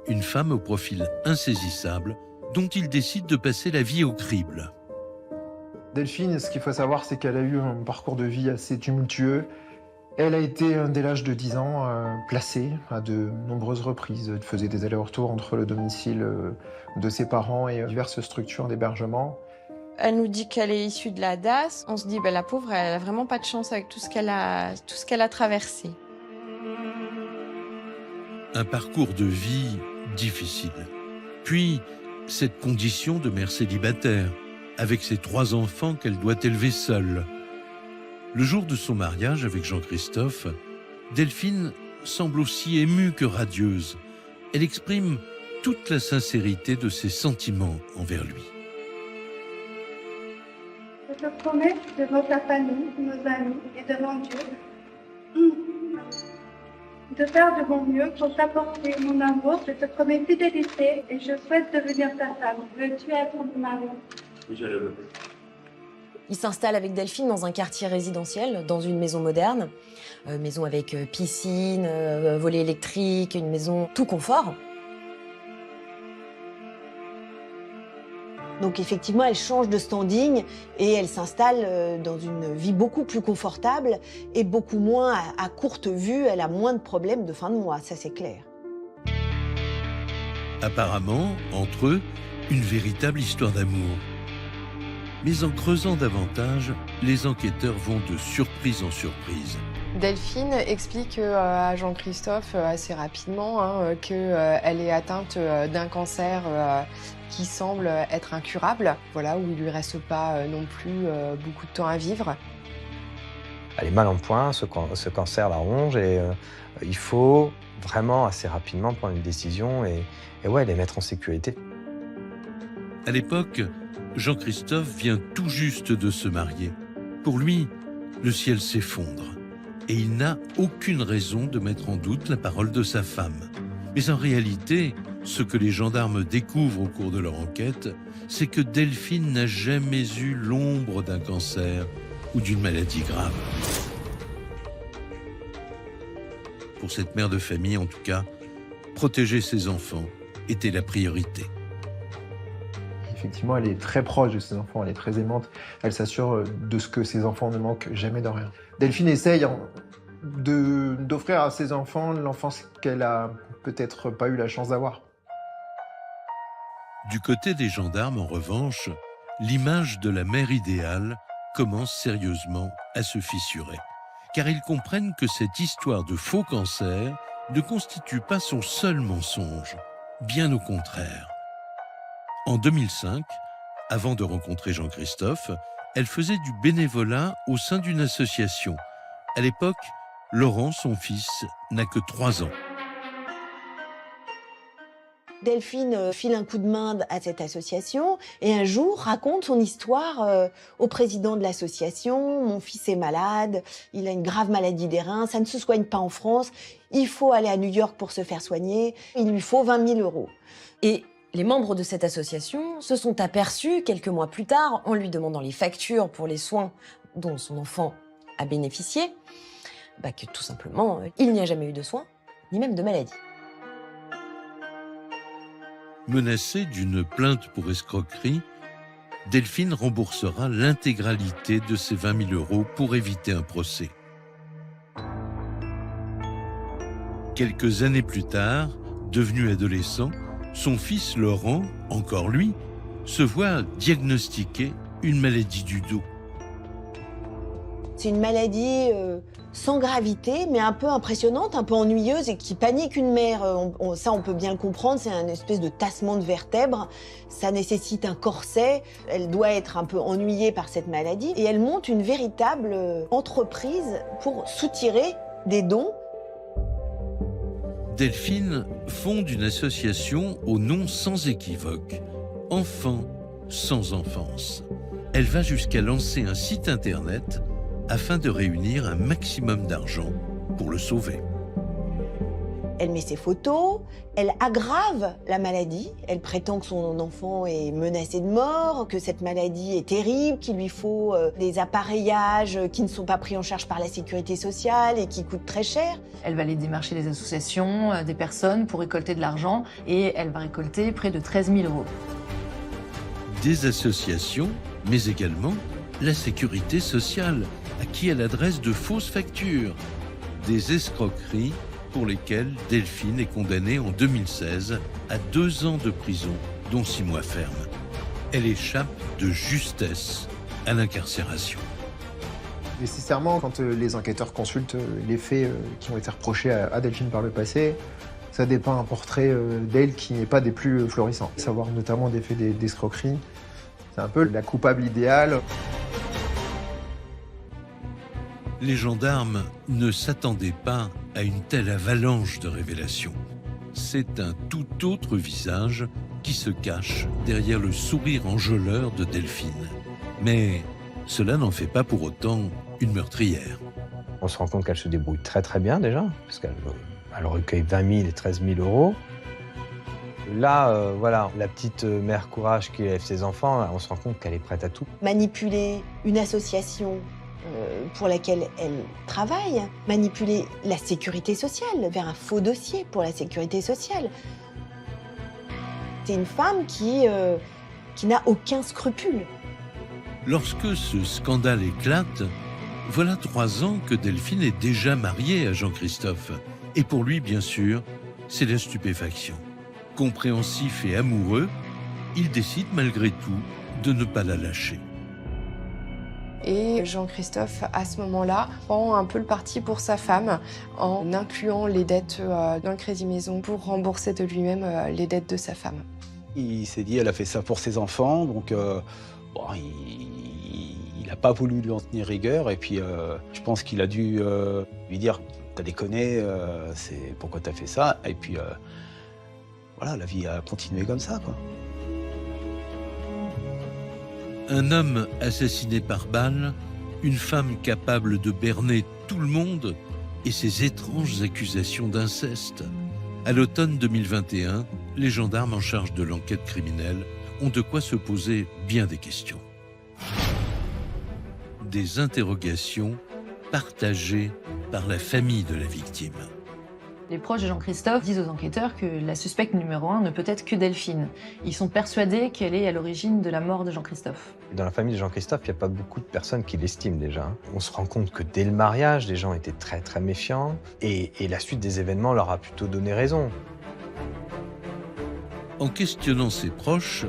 Une femme au profil insaisissable dont il décide de passer la vie au crible. Delphine, ce qu'il faut savoir, c'est qu'elle a eu un parcours de vie assez tumultueux. Elle a été, dès l'âge de 10 ans, placée à de nombreuses reprises. Elle faisait des allers-retours entre le domicile de ses parents et diverses structures d'hébergement. Elle nous dit qu'elle est issue de la DAS. On se dit, la pauvre, elle a vraiment pas de chance avec tout ce qu'elle a traversé. Un parcours de vie difficile. Puis, cette condition de mère célibataire, avec ses 3 enfants qu'elle doit élever seule. Le jour de son mariage avec Jean-Christophe, Delphine semble aussi émue que radieuse. Elle exprime toute la sincérité de ses sentiments envers lui. Je te promets devant ta famille, nos amis et devant Dieu de faire de mon mieux pour t'apporter mon amour. Je te promets fidélité et je souhaite devenir ta femme. Veux-tu être mon mari? Oui, je le veux. Il s'installe avec Delphine dans un quartier résidentiel, dans une maison moderne. Maison avec piscine, volet électrique, une maison tout confort. Donc effectivement, elle change de standing et elle s'installe dans une vie beaucoup plus confortable et beaucoup moins à courte vue. Elle a moins de problèmes de fin de mois, ça c'est clair. Apparemment, entre eux, une véritable histoire d'amour. Mais en creusant davantage, les enquêteurs vont de surprise en surprise. Delphine explique à Jean-Christophe assez rapidement qu'elle est atteinte d'un cancer qui semble être incurable, voilà, où il lui reste pas non plus beaucoup de temps à vivre. Elle est mal en point, ce cancer la ronge et il faut vraiment assez rapidement prendre une décision et ouais, les mettre en sécurité. À l'époque, Jean-Christophe vient tout juste de se marier. Pour lui, le ciel s'effondre et il n'a aucune raison de mettre en doute la parole de sa femme. Mais en réalité, ce que les gendarmes découvrent au cours de leur enquête, c'est que Delphine n'a jamais eu l'ombre d'un cancer ou d'une maladie grave. Pour cette mère de famille, en tout cas, protéger ses enfants était la priorité. Effectivement, elle est très proche de ses enfants, elle est très aimante. Elle s'assure de ce que ses enfants ne manquent jamais de rien. Delphine essaye d'offrir à ses enfants l'enfance qu'elle a peut-être pas eu la chance d'avoir. Du côté des gendarmes, en revanche, l'image de la mère idéale commence sérieusement à se fissurer. Car ils comprennent que cette histoire de faux cancer ne constitue pas son seul mensonge, bien au contraire. En 2005, avant de rencontrer Jean-Christophe, elle faisait du bénévolat au sein d'une association. À l'époque, Laurent, son fils, n'a que 3 ans. Delphine file un coup de main à cette association et un jour raconte son histoire au président de l'association. Mon fils est malade, il a une grave maladie des reins, ça ne se soigne pas en France, il faut aller à New York pour se faire soigner, il lui faut 20 000 euros. Et les membres de cette association se sont aperçus quelques mois plus tard, en lui demandant les factures pour les soins dont son enfant a bénéficié, que tout simplement, il n'y a jamais eu de soins, ni même de maladie. Menacée d'une plainte pour escroquerie, Delphine remboursera l'intégralité de ses 20 000 euros pour éviter un procès. Quelques années plus tard, devenu adolescent, son fils Laurent, encore lui, se voit diagnostiquer une maladie du dos. C'est une maladie sans gravité, mais un peu impressionnante, un peu ennuyeuse et qui panique une mère. Ça, on peut bien le comprendre, c'est une espèce de tassement de vertèbres. Ça nécessite un corset. Elle doit être un peu ennuyée par cette maladie. Et elle monte une véritable entreprise pour soutirer des dons. Delphine fonde une association au nom sans équivoque, Enfants sans enfance. Elle va jusqu'à lancer un site internet afin de réunir un maximum d'argent pour le sauver. Elle met ses photos, elle aggrave la maladie, elle prétend que son enfant est menacé de mort, que cette maladie est terrible, qu'il lui faut des appareillages qui ne sont pas pris en charge par la sécurité sociale et qui coûtent très cher. Elle va aller démarcher des associations, des personnes pour récolter de l'argent et elle va récolter près de 13 000 euros. Des associations, mais également la sécurité sociale, à qui elle adresse de fausses factures. Des escroqueries pour lesquelles Delphine est condamnée en 2016 à 2 ans de prison, dont 6 mois ferme. Elle échappe de justesse à l'incarcération. Nécessairement, quand les enquêteurs consultent les faits qui ont été reprochés à Delphine par le passé, ça dépeint un portrait d'elle qui n'est pas des plus florissants. Savoir notamment des faits d'escroquerie, c'est un peu la coupable idéale. Les gendarmes ne s'attendaient pas à une telle avalanche de révélations. C'est un tout autre visage qui se cache derrière le sourire enjôleur de Delphine. Mais cela n'en fait pas pour autant une meurtrière. On se rend compte qu'elle se débrouille très très bien déjà, parce qu'elle Elle recueille 20 000 et 13 000 euros. Là, voilà, la petite mère courage qui élève ses enfants, on se rend compte qu'elle est prête à tout. Manipuler une association pour laquelle elle travaille, manipuler la sécurité sociale vers un faux dossier pour la sécurité sociale. C'est une femme qui n'a aucun scrupule. Lorsque ce scandale éclate, voilà 3 ans que Delphine est déjà mariée à Jean-Christophe. Et pour lui, bien sûr, c'est la stupéfaction. Compréhensif et amoureux, il décide malgré tout de ne pas la lâcher. Et Jean-Christophe, à ce moment-là, prend un peu le parti pour sa femme en incluant les dettes dans le crédit maison pour rembourser de lui-même les dettes de sa femme. Il s'est dit, elle a fait ça pour ses enfants, donc bon, il n'a pas voulu lui en tenir rigueur. Et puis, je pense qu'il a dû lui dire, t'as déconné, c'est pourquoi t'as fait ça. Et puis, voilà, la vie a continué comme ça, quoi. Un homme assassiné par balle, une femme capable de berner tout le monde et ces étranges accusations d'inceste. À l'automne 2021, les gendarmes en charge de l'enquête criminelle ont de quoi se poser bien des questions. Des interrogations partagées par la famille de la victime. Les proches de Jean-Christophe disent aux enquêteurs que la suspecte numéro 1 ne peut être que Delphine. Ils sont persuadés qu'elle est à l'origine de la mort de Jean-Christophe. Dans la famille de Jean-Christophe, il n'y a pas beaucoup de personnes qui l'estiment déjà. On se rend compte que dès le mariage, les gens étaient très très méfiants et la suite des événements leur a plutôt donné raison. En questionnant ses proches,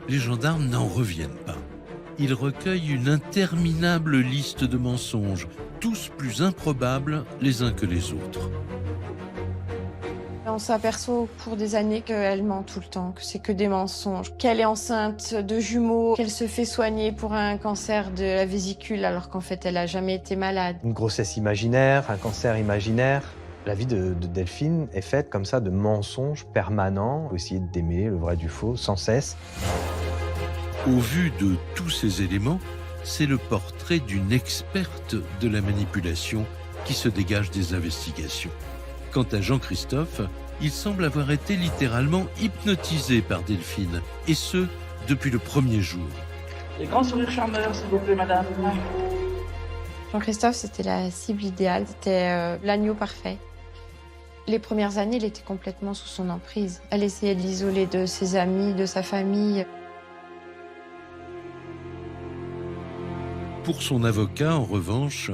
les gendarmes n'en reviennent pas. Ils recueillent une interminable liste de mensonges, tous plus improbables les uns que les autres. On s'aperçoit au cours des années qu'elle ment tout le temps, que c'est que des mensonges, qu'elle est enceinte de jumeaux, qu'elle se fait soigner pour un cancer de la vésicule alors qu'en fait elle n'a jamais été malade. Une grossesse imaginaire, un cancer imaginaire. La vie de Delphine est faite comme ça de mensonges permanents, pour essayer de démêler le vrai du faux sans cesse. Au vu de tous ces éléments, c'est le portrait d'une experte de la manipulation qui se dégage des investigations. Quant à Jean-Christophe, il semble avoir été littéralement hypnotisé par Delphine, et ce, depuis le premier jour. Les grands sourires charmeurs, s'il vous plaît, madame. Jean-Christophe, c'était la cible idéale, c'était l'agneau parfait. Les premières années, il était complètement sous son emprise. Elle essayait de l'isoler de ses amis, de sa famille. Pour son avocat, en revanche,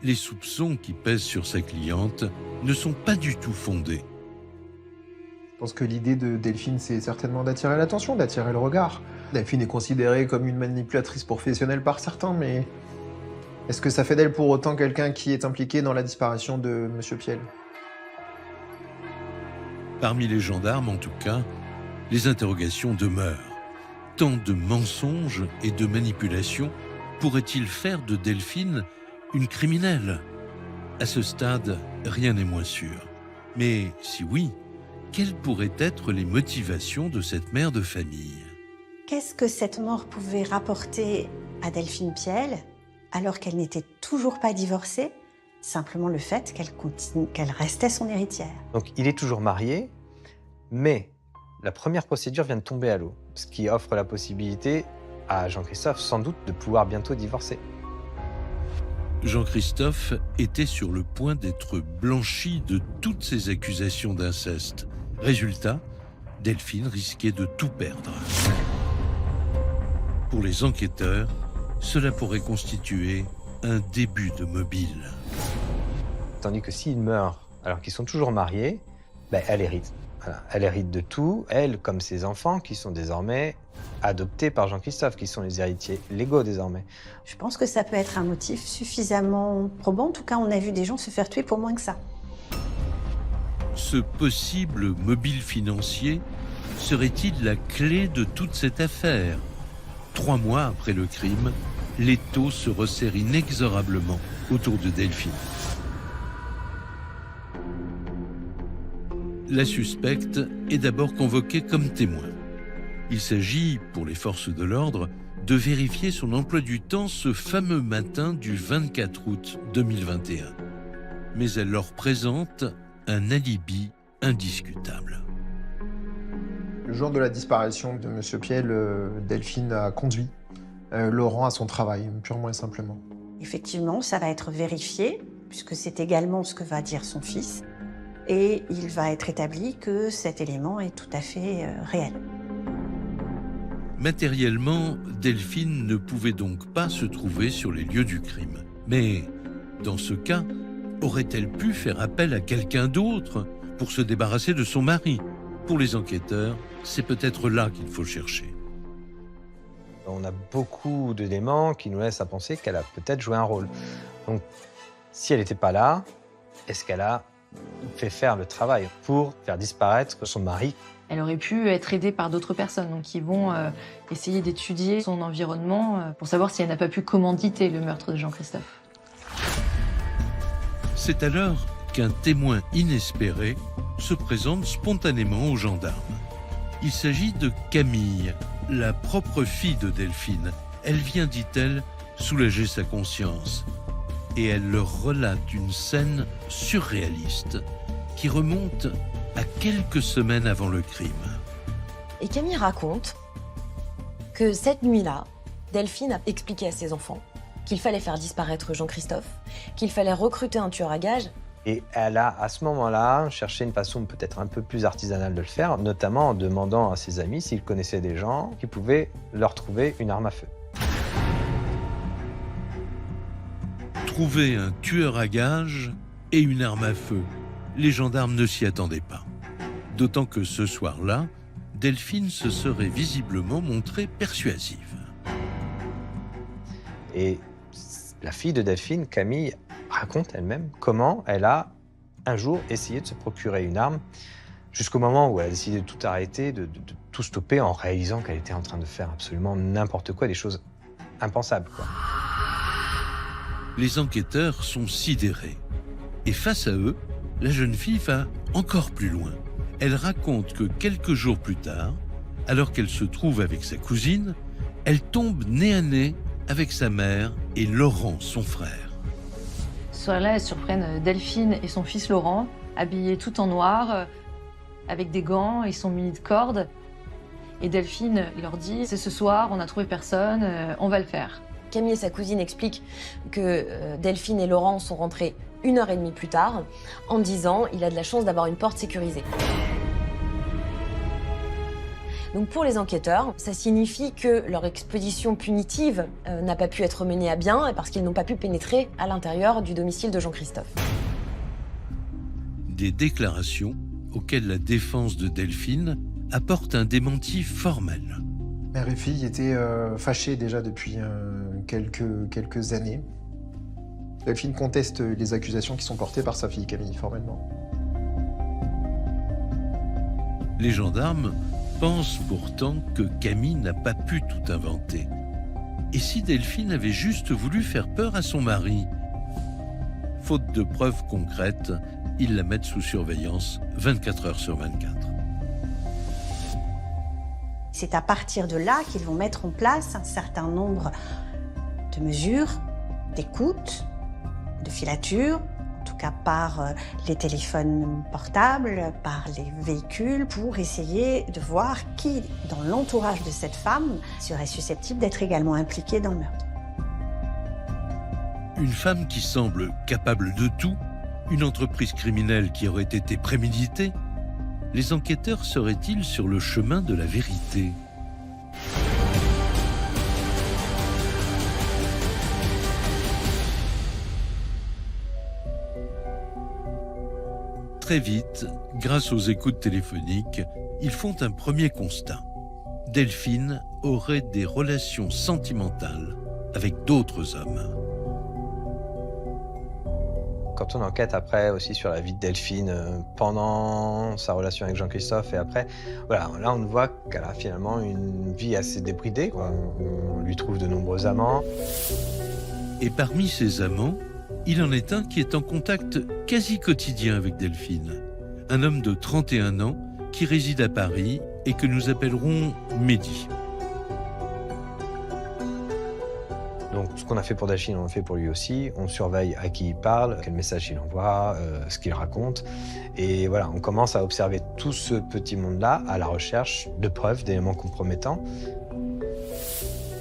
les soupçons qui pèsent sur sa cliente ne sont pas du tout fondés. Je pense que l'idée de Delphine, c'est certainement d'attirer l'attention, d'attirer le regard. Delphine est considérée comme une manipulatrice professionnelle par certains, mais est-ce que ça fait d'elle pour autant quelqu'un qui est impliqué dans la disparition de M. Piel? Parmi les gendarmes, en tout cas, les interrogations demeurent. Tant de mensonges et de manipulations pourraient-ils faire de Delphine une criminelle? À ce stade, rien n'est moins sûr. Mais si oui, quelles pourraient être les motivations de cette mère de famille? Qu'est-ce que cette mort pouvait rapporter à Delphine Piel alors qu'elle n'était toujours pas divorcée? Simplement le fait qu'elle restait son héritière. Donc il est toujours marié, mais la première procédure vient de tomber à l'eau, ce qui offre la possibilité à Jean-Christophe sans doute de pouvoir bientôt divorcer. Jean-Christophe était sur le point d'être blanchi de toutes ces accusations d'inceste. Résultat, Delphine risquait de tout perdre. Pour les enquêteurs, cela pourrait constituer un début de mobile. Tandis que s'il meurt alors qu'ils sont toujours mariés, elle hérite. Voilà. Elle hérite de tout, elle comme ses enfants qui sont désormais adoptés par Jean-Christophe, qui sont les héritiers légaux désormais. Je pense que ça peut être un motif suffisamment probant. En tout cas, on a vu des gens se faire tuer pour moins que ça. Ce possible mobile financier serait-il la clé de toute cette affaire? 3 mois après le crime, l'étau se resserre inexorablement autour de Delphine. La suspecte est d'abord convoquée comme témoin. Il s'agit, pour les forces de l'ordre, de vérifier son emploi du temps ce fameux matin du 24 août 2021. Mais elle leur présente un alibi indiscutable. Le jour de la disparition de M. Piel, Delphine a conduit Laurent à son travail, purement et simplement. Effectivement, ça va être vérifié, puisque c'est également ce que va dire son fils. Et il va être établi que cet élément est tout à fait réel. Matériellement, Delphine ne pouvait donc pas se trouver sur les lieux du crime. Mais, dans ce cas, aurait-elle pu faire appel à quelqu'un d'autre pour se débarrasser de son mari? Pour les enquêteurs, c'est peut-être là qu'il faut chercher. On a beaucoup d'éléments qui nous laissent à penser qu'elle a peut-être joué un rôle. Donc, si elle n'était pas là, est-ce qu'elle a fait faire le travail pour faire disparaître son mari? Elle aurait pu être aidée par d'autres personnes, donc qui vont essayer d'étudier son environnement pour savoir si elle n'a pas pu commanditer le meurtre de Jean-Christophe. C'est alors qu'un témoin inespéré se présente spontanément aux gendarmes. Il s'agit de Camille, la propre fille de Delphine. Elle vient, dit-elle, soulager sa conscience. Et elle leur relate une scène surréaliste qui remonte à quelques semaines avant le crime. Et Camille raconte que cette nuit-là, Delphine a expliqué à ses enfants qu'il fallait faire disparaître Jean-Christophe, qu'il fallait recruter un tueur à gages. Et elle a, à ce moment-là, cherché une façon peut-être un peu plus artisanale de le faire, notamment en demandant à ses amis s'ils connaissaient des gens qui pouvaient leur trouver une arme à feu. Trouver un tueur à gages et une arme à feu, les gendarmes ne s'y attendaient pas. D'autant que ce soir-là, Delphine se serait visiblement montrée persuasive. Et la fille de Delphine, Camille, raconte elle-même comment elle a un jour essayé de se procurer une arme jusqu'au moment où elle a décidé de tout arrêter, de tout stopper en réalisant qu'elle était en train de faire absolument n'importe quoi, des choses impensables, quoi. Les enquêteurs sont sidérés. Et face à eux, la jeune fille va encore plus loin. Elle raconte que quelques jours plus tard, alors qu'elle se trouve avec sa cousine, elle tombe nez à nez avec sa mère et Laurent, son frère. Ce soir-là, elles surprennent Delphine et son fils Laurent, habillés tout en noir, avec des gants, ils sont munis de cordes. Et Delphine leur dit « C'est ce soir, on n'a trouvé personne, on va le faire ». Camille et sa cousine expliquent que Delphine et Laurent sont rentrés 1h30 plus tard en disant « Il a de la chance d'avoir une porte sécurisée ». Donc pour les enquêteurs, ça signifie que leur expédition punitive n'a pas pu être menée à bien parce qu'ils n'ont pas pu pénétrer à l'intérieur du domicile de Jean-Christophe. Des déclarations auxquelles la défense de Delphine apporte un démenti formel. Mère et fille étaient fâchées déjà depuis quelques années. Delphine conteste les accusations qui sont portées par sa fille Camille, formellement. Les gendarmes pensent pourtant que Camille n'a pas pu tout inventer. Et si Delphine avait juste voulu faire peur à son mari? Faute de preuves concrètes, ils la mettent sous surveillance 24 heures sur 24. C'est à partir de là qu'ils vont mettre en place un certain nombre de mesures, d'écoute, de filature, en tout cas par les téléphones portables, par les véhicules, pour essayer de voir qui, dans l'entourage de cette femme, serait susceptible d'être également impliqué dans le meurtre. Une femme qui semble capable de tout, une entreprise criminelle qui aurait été préméditée, les enquêteurs seraient-ils sur le chemin de la vérité? Très vite, grâce aux écoutes téléphoniques, ils font un premier constat. Delphine aurait des relations sentimentales avec d'autres hommes. Quand on enquête après aussi sur la vie de Delphine pendant sa relation avec Jean-Christophe et après, voilà, là on voit qu'elle a finalement une vie assez débridée. On lui trouve de nombreux amants. Et parmi ces amants, il en est un qui est en contact quasi quotidien avec Delphine. Un homme de 31 ans qui réside à Paris et que nous appellerons Mehdi. Donc Ce qu'on a fait pour Delphine, on le fait pour lui aussi. On surveille à qui il parle, quel message il envoie, ce qu'il raconte. Et voilà, on commence à observer tout ce petit monde-là à la recherche de preuves, d'éléments compromettants.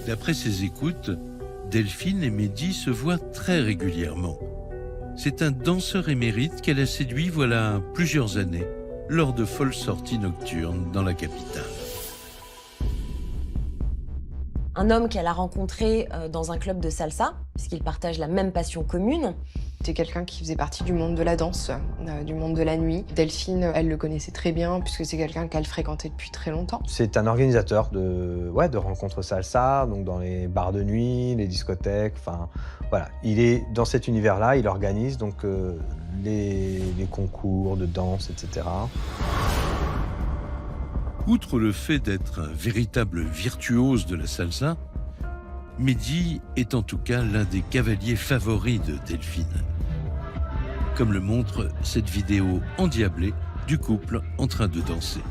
D'après ses écoutes, Delphine et Mehdi se voient très régulièrement. C'est un danseur émérite qu'elle a séduit voilà plusieurs années, lors de folles sorties nocturnes dans la capitale. Un homme qu'elle a rencontré dans un club de salsa, puisqu'ils partagent la même passion commune. C'était quelqu'un qui faisait partie du monde de la danse, du monde de la nuit. Delphine, elle le connaissait très bien, puisque c'est quelqu'un qu'elle fréquentait depuis très longtemps. C'est un organisateur de rencontres salsa, donc dans les bars de nuit, les discothèques, enfin voilà. Il est dans cet univers-là, il organise donc les concours de danse, etc. Outre le fait d'être un véritable virtuose de la salsa, Mehdi est en tout cas l'un des cavaliers favoris de Delphine. Comme le montre cette vidéo endiablée du couple en train de danser.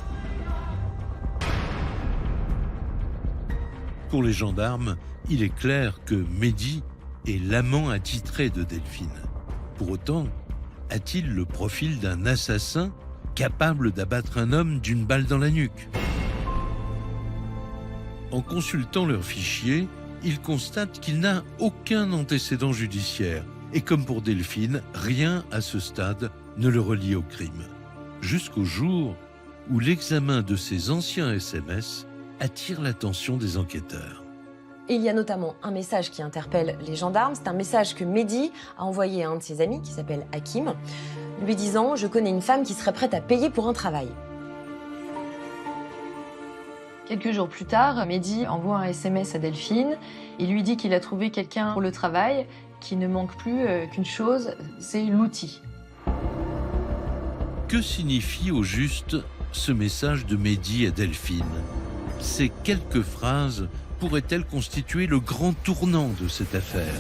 Pour les gendarmes, il est clair que Mehdi est l'amant attitré de Delphine. Pour autant, a-t-il le profil d'un assassin capable d'abattre un homme d'une balle dans la nuque? En consultant leur fichier, ils constatent qu'il n'a aucun antécédent judiciaire. Et comme pour Delphine, rien à ce stade ne le relie au crime. Jusqu'au jour où l'examen de ses anciens SMS attire l'attention des enquêteurs. Et il y a notamment un message qui interpelle les gendarmes. C'est un message que Mehdi a envoyé à un de ses amis, qui s'appelle Hakim, lui disant « Je connais une femme qui serait prête à payer pour un travail ». Quelques jours plus tard, Mehdi envoie un SMS à Delphine. Il lui dit qu'il a trouvé quelqu'un pour le travail, qui ne manque plus qu'une chose, c'est l'outil. Que signifie au juste ce message de Mehdi à Delphine? Ces quelques phrases pourraient-elles constituer le grand tournant de cette affaire?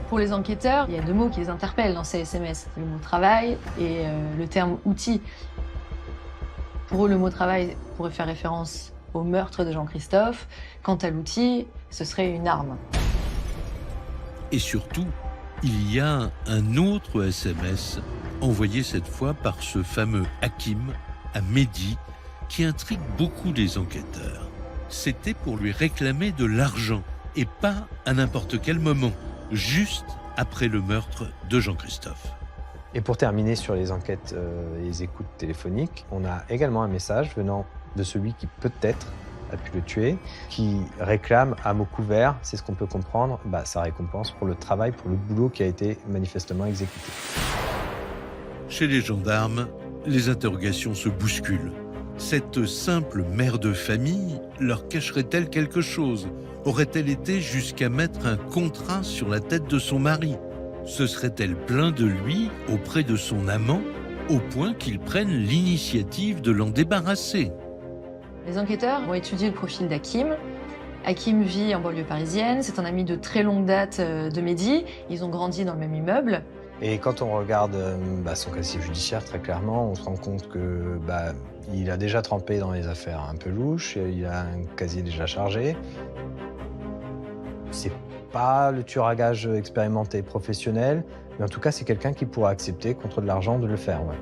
Pour les enquêteurs, il y a deux mots qui les interpellent dans ces SMS. Le mot « travail » et le terme « outil ». Pour eux, le mot « travail » pourrait faire référence au meurtre de Jean-Christophe. Quant à l'outil, ce serait une arme. Et surtout, il y a un autre SMS envoyé cette fois par ce fameux Hakim à Mehdi qui intrigue beaucoup les enquêteurs. C'était pour lui réclamer de l'argent et pas à n'importe quel moment, juste après le meurtre de Jean-Christophe. Et pour terminer sur les enquêtes et les écoutes téléphoniques, on a également un message venant de celui qui peut-être a pu le tuer, qui réclame à mots couverts, c'est ce qu'on peut comprendre, sa récompense pour le travail, pour le boulot qui a été manifestement exécuté. Chez les gendarmes, les interrogations se bousculent. Cette simple mère de famille leur cacherait-elle quelque chose? Aurait-elle été jusqu'à mettre un contrat sur la tête de son mari? Se serait-elle plaint de lui auprès de son amant, au point qu'il prenne l'initiative de l'en débarrasser? Les enquêteurs ont étudié le profil d'Hakim. Hakim vit en banlieue parisienne, c'est un ami de très longue date de Mehdi. Ils ont grandi dans le même immeuble. Et quand on regarde son casier judiciaire, très clairement, on se rend compte que il a déjà trempé dans les affaires un peu louches, il a un casier déjà chargé. C'est pas le tueur à gages expérimenté professionnel, mais en tout cas, c'est quelqu'un qui pourra accepter, contre de l'argent, de le faire. Ouais.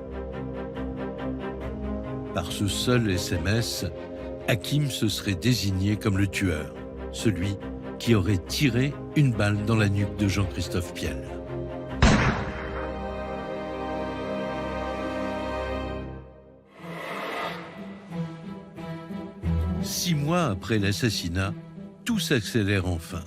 Par ce seul SMS, Hakim se serait désigné comme le tueur, celui qui aurait tiré une balle dans la nuque de Jean-Christophe Piel. Six mois après l'assassinat, tout s'accélère enfin.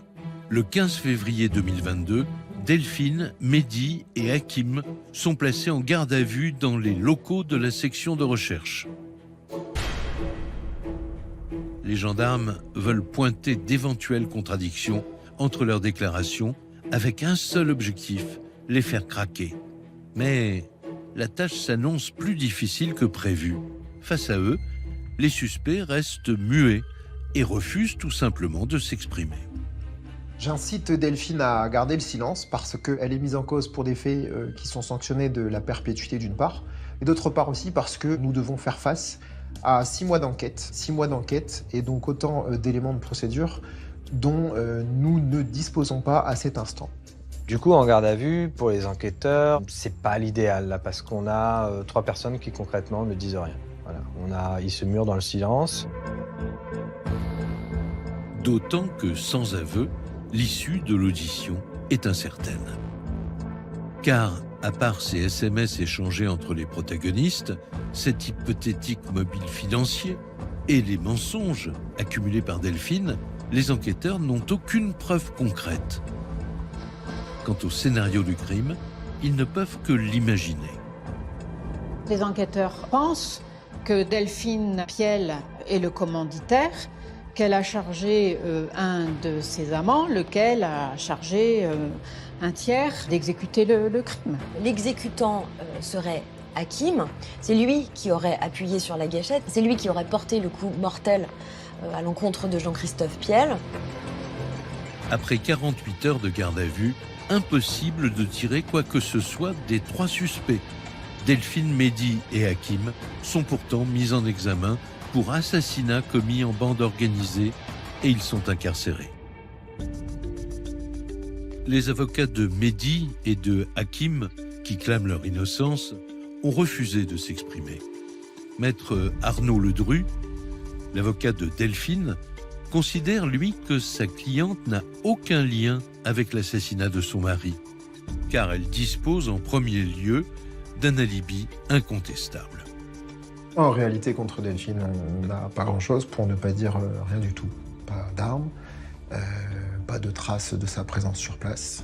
Le 15 février 2022, Delphine, Mehdi et Hakim sont placés en garde à vue dans les locaux de la section de recherche. Les gendarmes veulent pointer d'éventuelles contradictions entre leurs déclarations avec un seul objectif, les faire craquer. Mais la tâche s'annonce plus difficile que prévu. Face à eux, les suspects restent muets et refusent tout simplement de s'exprimer. J'incite Delphine à garder le silence parce qu'elle est mise en cause pour des faits qui sont sanctionnés de la perpétuité d'une part, et d'autre part aussi parce que nous devons faire face à 6 mois d'enquête et donc autant d'éléments de procédure dont nous ne disposons pas à cet instant. Du coup, en garde à vue, pour les enquêteurs, c'est pas l'idéal, là, parce qu'on a 3 personnes qui concrètement ne disent rien. Voilà. Ils se murent dans le silence. D'autant que, sans aveu, l'issue de l'audition est incertaine. Car, à part ces SMS échangés entre les protagonistes, cet hypothétique mobile financier et les mensonges accumulés par Delphine, les enquêteurs n'ont aucune preuve concrète. Quant au scénario du crime, ils ne peuvent que l'imaginer. Les enquêteurs pensent que Delphine Piel est le commanditaire, qu'elle a chargé un de ses amants, lequel a chargé un tiers d'exécuter le crime. L'exécutant serait Hakim, c'est lui qui aurait appuyé sur la gâchette, c'est lui qui aurait porté le coup mortel à l'encontre de Jean-Christophe Piel. Après 48 heures de garde à vue, impossible de tirer quoi que ce soit des 3 suspects. Delphine, Mehdi et Hakim sont pourtant mis en examen pour assassinat commis en bande organisée et ils sont incarcérés. Les avocats de Mehdi et de Hakim, qui clament leur innocence, ont refusé de s'exprimer. Maître Arnaud Ledru, l'avocat de Delphine, considère, lui, que sa cliente n'a aucun lien avec l'assassinat de son mari, car elle dispose en premier lieu d'un alibi incontestable. En réalité, contre Delphine, on n'a pas grand-chose, pour ne pas dire rien du tout. Pas d'armes, pas de traces de sa présence sur place.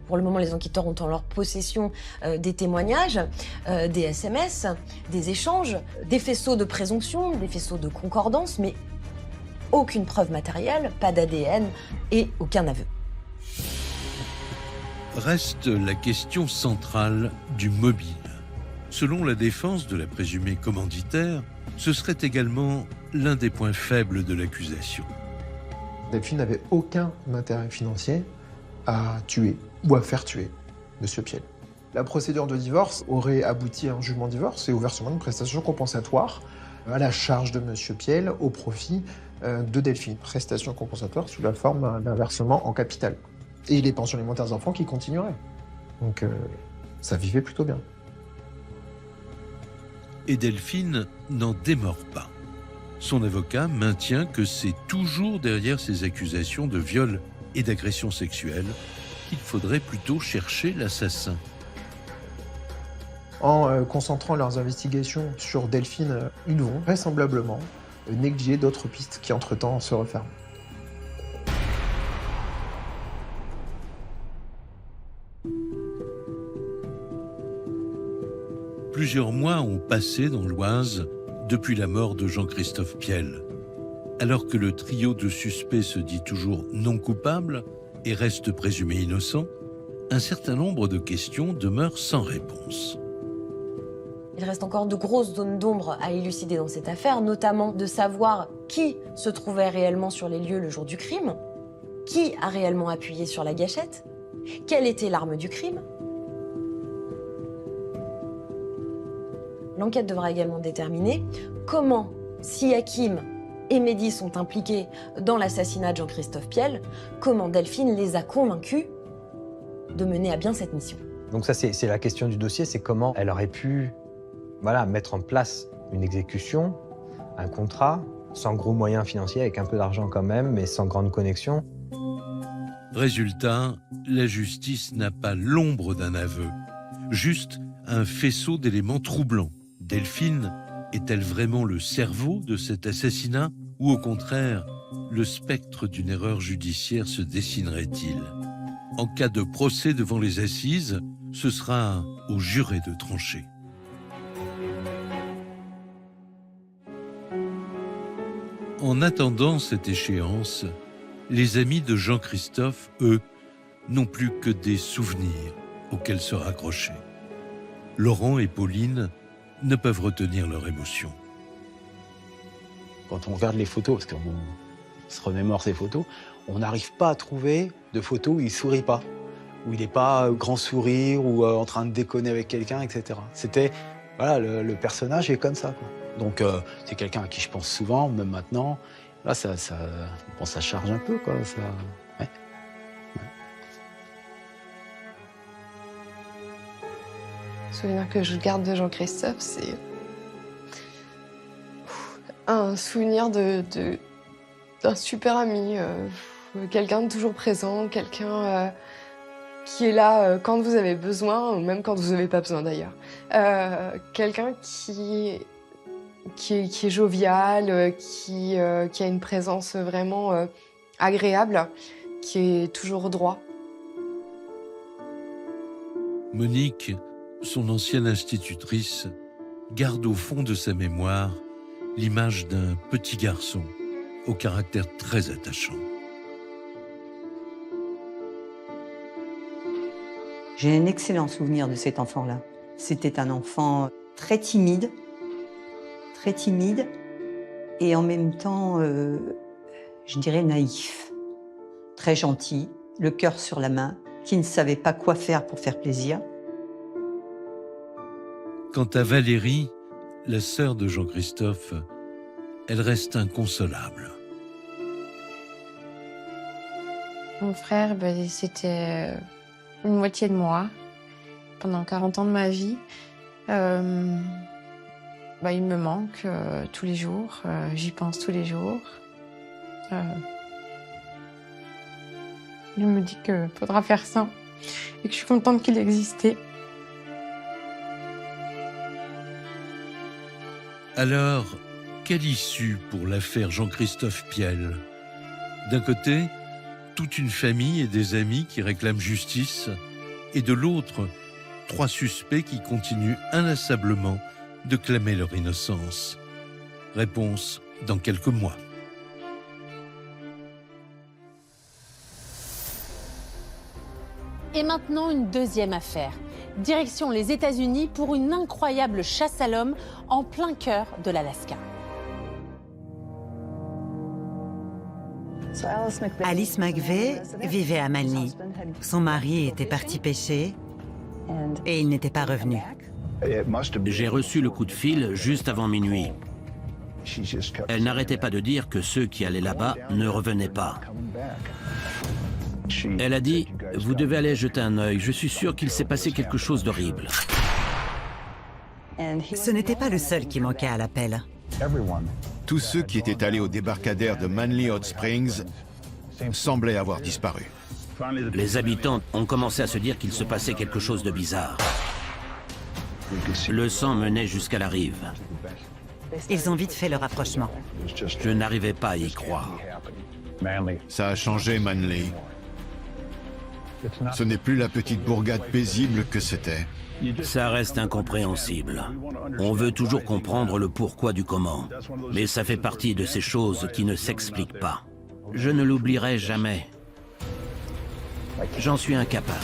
Pour le moment, les enquêteurs ont en leur possession des témoignages, des SMS, des échanges, des faisceaux de présomption, des faisceaux de concordance, mais aucune preuve matérielle, pas d'ADN et aucun aveu. Reste la question centrale du mobile. Selon la défense de la présumée commanditaire, ce serait également l'un des points faibles de l'accusation. Delphine n'avait aucun intérêt financier à tuer ou à faire tuer M. Piel. La procédure de divorce aurait abouti à un jugement de divorce et au versement d'une prestation compensatoire à la charge de M. Piel au profit de Delphine. Prestation compensatoire sous la forme d'un versement en capital. Et les pensions alimentaires des enfants qui continueraient. Donc ça vivait plutôt bien. Et Delphine n'en démord pas. Son avocat maintient que c'est toujours derrière ces accusations de viol et d'agression sexuelle qu'il faudrait plutôt chercher l'assassin. En concentrant leurs investigations sur Delphine, ils vont vraisemblablement négliger d'autres pistes qui entre-temps se referment. Plusieurs mois ont passé dans l'Oise depuis la mort de Jean-Christophe Piel. Alors que le trio de suspects se dit toujours non coupable et reste présumé innocent, un certain nombre de questions demeurent sans réponse. Il reste encore de grosses zones d'ombre à élucider dans cette affaire, notamment de savoir qui se trouvait réellement sur les lieux le jour du crime, qui a réellement appuyé sur la gâchette, quelle était l'arme du crime. L'enquête devra également déterminer comment, si Hakim et Mehdi sont impliqués dans l'assassinat de Jean-Christophe Piel, comment Delphine les a convaincus de mener à bien cette mission. Donc ça, c'est la question du dossier, c'est comment elle aurait pu mettre en place une exécution, un contrat, sans gros moyens financiers, avec un peu d'argent quand même, mais sans grande connexion. Résultat, la justice n'a pas l'ombre d'un aveu, juste un faisceau d'éléments troublants. Delphine est-elle vraiment le cerveau de cet assassinat ou au contraire, le spectre d'une erreur judiciaire se dessinerait-il? En cas de procès devant les assises, ce sera aux jurés de trancher. En attendant cette échéance, les amis de Jean-Christophe, eux, n'ont plus que des souvenirs auxquels se raccrocher. Laurent et Pauline ne peuvent retenir leur émotion. Quand on regarde les photos, parce qu'on se remémore ces photos, on n'arrive pas à trouver de photos où il ne sourit pas, où il n'est pas grand sourire ou en train de déconner avec quelqu'un, etc. C'était, voilà, le personnage est comme ça, quoi. Donc c'est quelqu'un à qui je pense souvent, même maintenant, Là, ça charge un peu, quoi. Ça, ouais. Le souvenir que je garde de Jean-Christophe, c'est un souvenir d'un super ami, quelqu'un de toujours présent, quelqu'un qui est là quand vous avez besoin, ou même quand vous n'avez pas besoin d'ailleurs. Quelqu'un qui est jovial, qui a une présence vraiment agréable, qui est toujours droit. Monique, son ancienne institutrice, garde au fond de sa mémoire l'image d'un petit garçon au caractère très attachant. J'ai un excellent souvenir de cet enfant-là. C'était un enfant très timide et en même temps, je dirais naïf. Très gentil, le cœur sur la main, qui ne savait pas quoi faire pour faire plaisir. Quant à Valérie, la sœur de Jean-Christophe, elle reste inconsolable. Mon frère, c'était une moitié de moi pendant 40 ans de ma vie. Il me manque tous les jours, j'y pense tous les jours. Je me dis qu'il faudra faire ça et que je suis contente qu'il existait. Alors, quelle issue pour l'affaire Jean-Christophe Piel? D'un côté, toute une famille et des amis qui réclament justice, et de l'autre, 3 suspects qui continuent inlassablement de clamer leur innocence. Réponse dans quelques mois. Et maintenant, une deuxième affaire. Direction les États-Unis pour une incroyable chasse à l'homme en plein cœur de l'Alaska. Alice McVeigh vivait à Manly. Son mari était parti pêcher et il n'était pas revenu. J'ai reçu le coup de fil juste avant minuit. Elle n'arrêtait pas de dire que ceux qui allaient là-bas ne revenaient pas. Elle a dit « Vous devez aller jeter un œil, je suis sûre qu'il s'est passé quelque chose d'horrible. » Ce n'était pas le seul qui manquait à l'appel. Tous ceux qui étaient allés au débarcadère de Manly Hot Springs semblaient avoir disparu. Les habitants ont commencé à se dire qu'il se passait quelque chose de bizarre. Le sang menait jusqu'à la rive. Ils ont vite fait le rapprochement. Je n'arrivais pas à y croire. Ça a changé Manly. Ce n'est plus la petite bourgade paisible que c'était. Ça reste incompréhensible. On veut toujours comprendre le pourquoi du comment. Mais ça fait partie de ces choses qui ne s'expliquent pas. Je ne l'oublierai jamais. J'en suis incapable.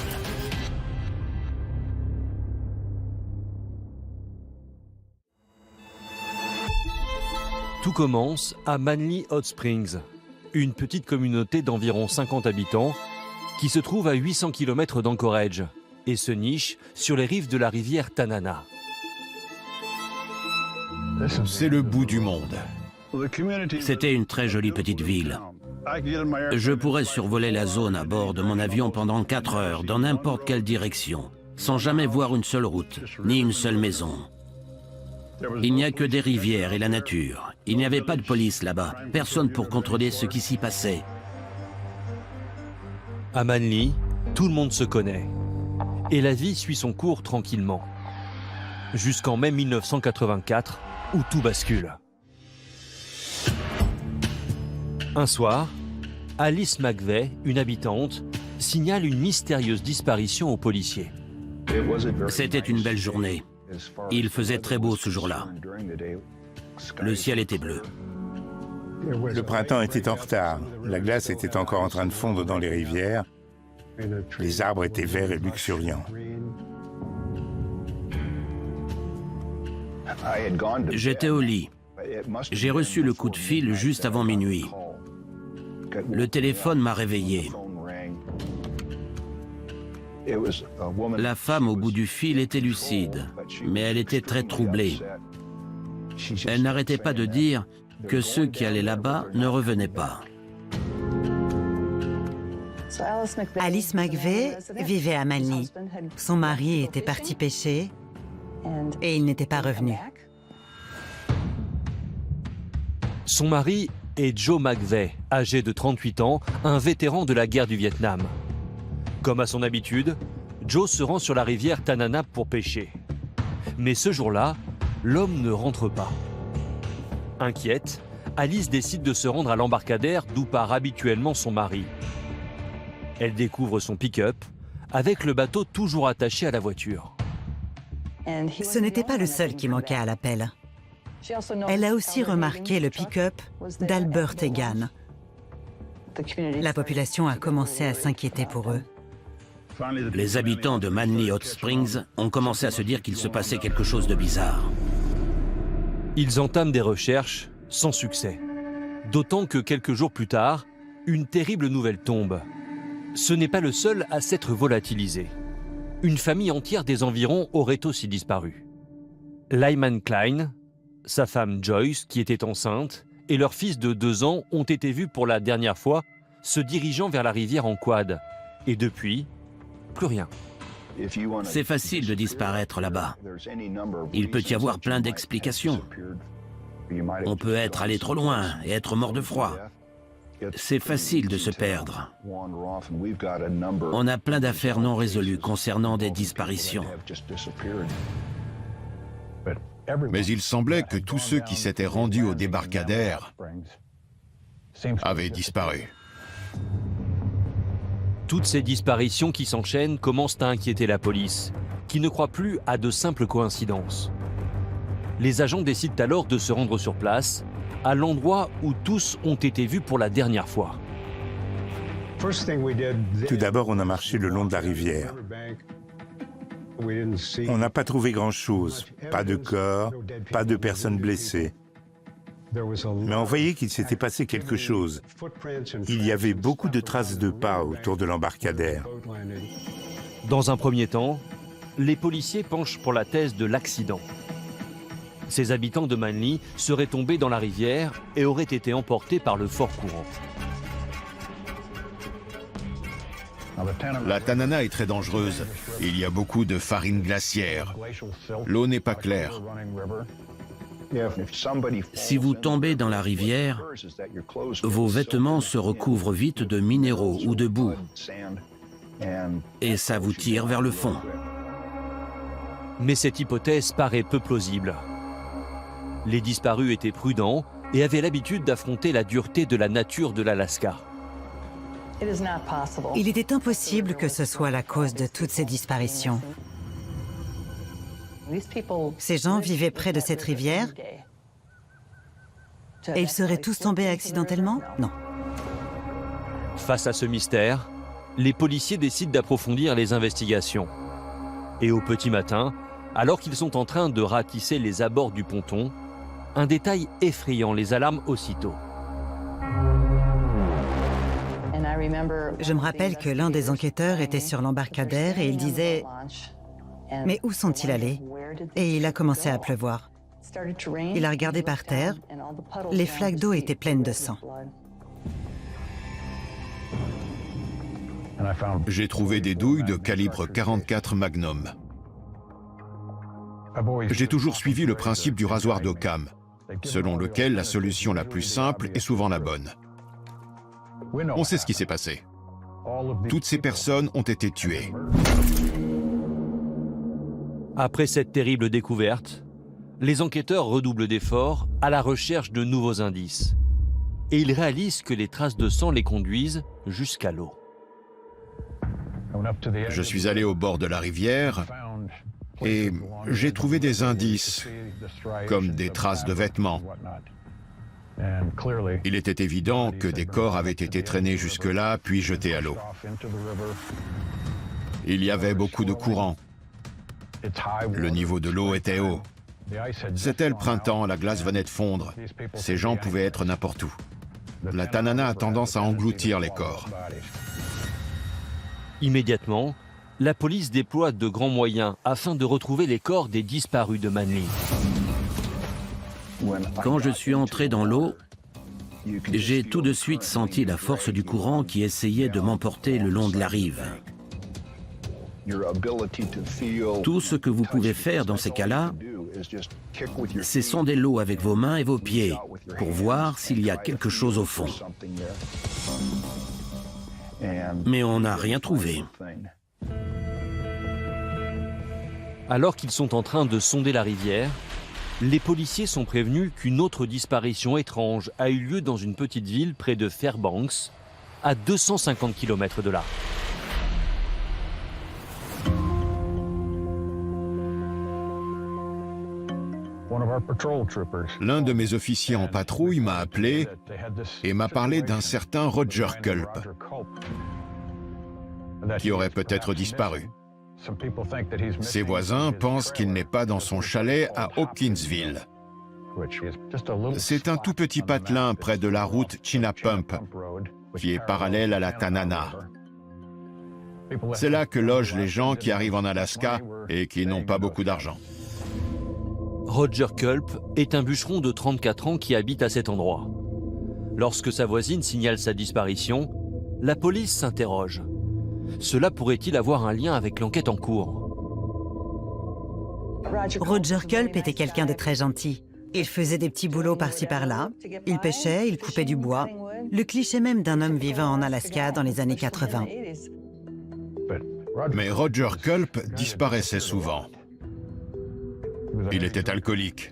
Tout commence à Manly Hot Springs, une petite communauté d'environ 50 habitants qui se trouve à 800 km d'Anchorage et se niche sur les rives de la rivière Tanana. C'est le bout du monde. C'était une très jolie petite ville. Je pourrais survoler la zone à bord de mon avion pendant 4 heures, dans n'importe quelle direction, sans jamais voir une seule route, ni une seule maison. Il n'y a que des rivières et la nature. Il n'y avait pas de police là-bas, personne pour contrôler ce qui s'y passait. À Manly, tout le monde se connaît. Et la vie suit son cours tranquillement. Jusqu'en mai 1984, où tout bascule. Un soir, Alice McVeigh, une habitante, signale une mystérieuse disparition aux policiers. C'était une belle journée. Il faisait très beau ce jour-là. Le ciel était bleu. Le printemps était en retard. La glace était encore en train de fondre dans les rivières. Les arbres étaient verts et luxuriants. J'étais au lit. J'ai reçu le coup de fil juste avant minuit. Le téléphone m'a réveillé. La femme au bout du fil était lucide, mais elle était très troublée. Elle n'arrêtait pas de dire que ceux qui allaient là-bas ne revenaient pas. Alice McVeigh vivait à Manly. Son mari était parti pêcher et il n'était pas revenu. Son mari est Joe McVeigh, âgé de 38 ans, un vétéran de la guerre du Vietnam. Comme à son habitude, Joe se rend sur la rivière Tanana pour pêcher. Mais ce jour-là, l'homme ne rentre pas. Inquiète, Alice décide de se rendre à l'embarcadère d'où part habituellement son mari. Elle découvre son pick-up, avec le bateau toujours attaché à la voiture. Ce n'était pas le seul qui manquait à l'appel. Elle a aussi remarqué le pick-up d'Albert Egan. La population a commencé à s'inquiéter pour eux. Les habitants de Manly Hot Springs ont commencé à se dire qu'il se passait quelque chose de bizarre. Ils entament des recherches sans succès. D'autant que quelques jours plus tard, une terrible nouvelle tombe. Ce n'est pas le seul à s'être volatilisé. Une famille entière des environs aurait aussi disparu. Lyman Klein, sa femme Joyce, qui était enceinte, et leur fils de 2 ans ont été vus pour la dernière fois se dirigeant vers la rivière en quad. Et depuis, plus rien. C'est facile de disparaître là-bas. Il peut y avoir plein d'explications. On peut être allé trop loin et être mort de froid. C'est facile de se perdre. On a plein d'affaires non résolues concernant des disparitions. Mais il semblait que tous ceux qui s'étaient rendus au débarcadère avaient disparu. Toutes ces disparitions qui s'enchaînent commencent à inquiéter la police, qui ne croit plus à de simples coïncidences. Les agents décident alors de se rendre sur place, à l'endroit où tous ont été vus pour la dernière fois. Tout d'abord, on a marché le long de la rivière. On n'a pas trouvé grand-chose. Pas de corps, pas de personnes blessées. Mais on voyait qu'il s'était passé quelque chose. Il y avait beaucoup de traces de pas autour de l'embarcadère. Dans un premier temps, les policiers penchent pour la thèse de l'accident. Ces habitants de Manly seraient tombés dans la rivière et auraient été emportés par le fort courant. La Tanana est très dangereuse. Il y a beaucoup de farine glaciaire. L'eau n'est pas claire. Si vous tombez dans la rivière, vos vêtements se recouvrent vite de minéraux ou de boue. Et ça vous tire vers le fond. Mais cette hypothèse paraît peu plausible. Les disparus étaient prudents et avaient l'habitude d'affronter la dureté de la nature de l'Alaska. Il était impossible que ce soit la cause de toutes ces disparitions. Ces gens vivaient près de cette rivière et ils seraient tous tombés accidentellement? Non. Face à ce mystère, les policiers décident d'approfondir les investigations. Et au petit matin, alors qu'ils sont en train de ratisser les abords du ponton, un détail effrayant les alarme aussitôt. Je me rappelle que l'un des enquêteurs était sur l'embarcadère et il disait « Mais où sont-ils allés ?» Et il a commencé à pleuvoir. Il a regardé par terre. Les flaques d'eau étaient pleines de sang. J'ai trouvé des douilles de calibre 44 Magnum. J'ai toujours suivi le principe du rasoir d'Occam, selon lequel la solution la plus simple est souvent la bonne. On sait ce qui s'est passé. Toutes ces personnes ont été tuées. Après cette terrible découverte, les enquêteurs redoublent d'efforts à la recherche de nouveaux indices. Et ils réalisent que les traces de sang les conduisent jusqu'à l'eau. Je suis allé au bord de la rivière et j'ai trouvé des indices, comme des traces de vêtements. Il était évident que des corps avaient été traînés jusque-là, puis jetés à l'eau. Il y avait beaucoup de courant. Le niveau de l'eau était haut. C'était le printemps, la glace venait de fondre. Ces gens pouvaient être n'importe où. La Tanana a tendance à engloutir les corps. Immédiatement, la police déploie de grands moyens afin de retrouver les corps des disparus de Manly. Quand je suis entré dans l'eau, j'ai tout de suite senti la force du courant qui essayait de m'emporter le long de la rive. Tout ce que vous pouvez faire dans ces cas-là, c'est sonder l'eau avec vos mains et vos pieds pour voir s'il y a quelque chose au fond. Mais on n'a rien trouvé. Alors qu'ils sont en train de sonder la rivière, les policiers sont prévenus qu'une autre disparition étrange a eu lieu dans une petite ville près de Fairbanks, à 250 km de là. L'un de mes officiers en patrouille m'a appelé et m'a parlé d'un certain Roger Culp, qui aurait peut-être disparu. Ses voisins pensent qu'il n'est pas dans son chalet à Hopkinsville. C'est un tout petit patelin près de la route Chinapump, qui est parallèle à la Tanana. C'est là que logent les gens qui arrivent en Alaska et qui n'ont pas beaucoup d'argent. Roger Culp est un bûcheron de 34 ans qui habite à cet endroit. Lorsque sa voisine signale sa disparition, la police s'interroge. Cela pourrait-il avoir un lien avec l'enquête en cours? Roger Culp était quelqu'un de très gentil. Il faisait des petits boulots par-ci par-là. Il pêchait, il coupait du bois. Le cliché même d'un homme vivant en Alaska dans les années 80. Mais Roger Culp disparaissait souvent. Il était alcoolique.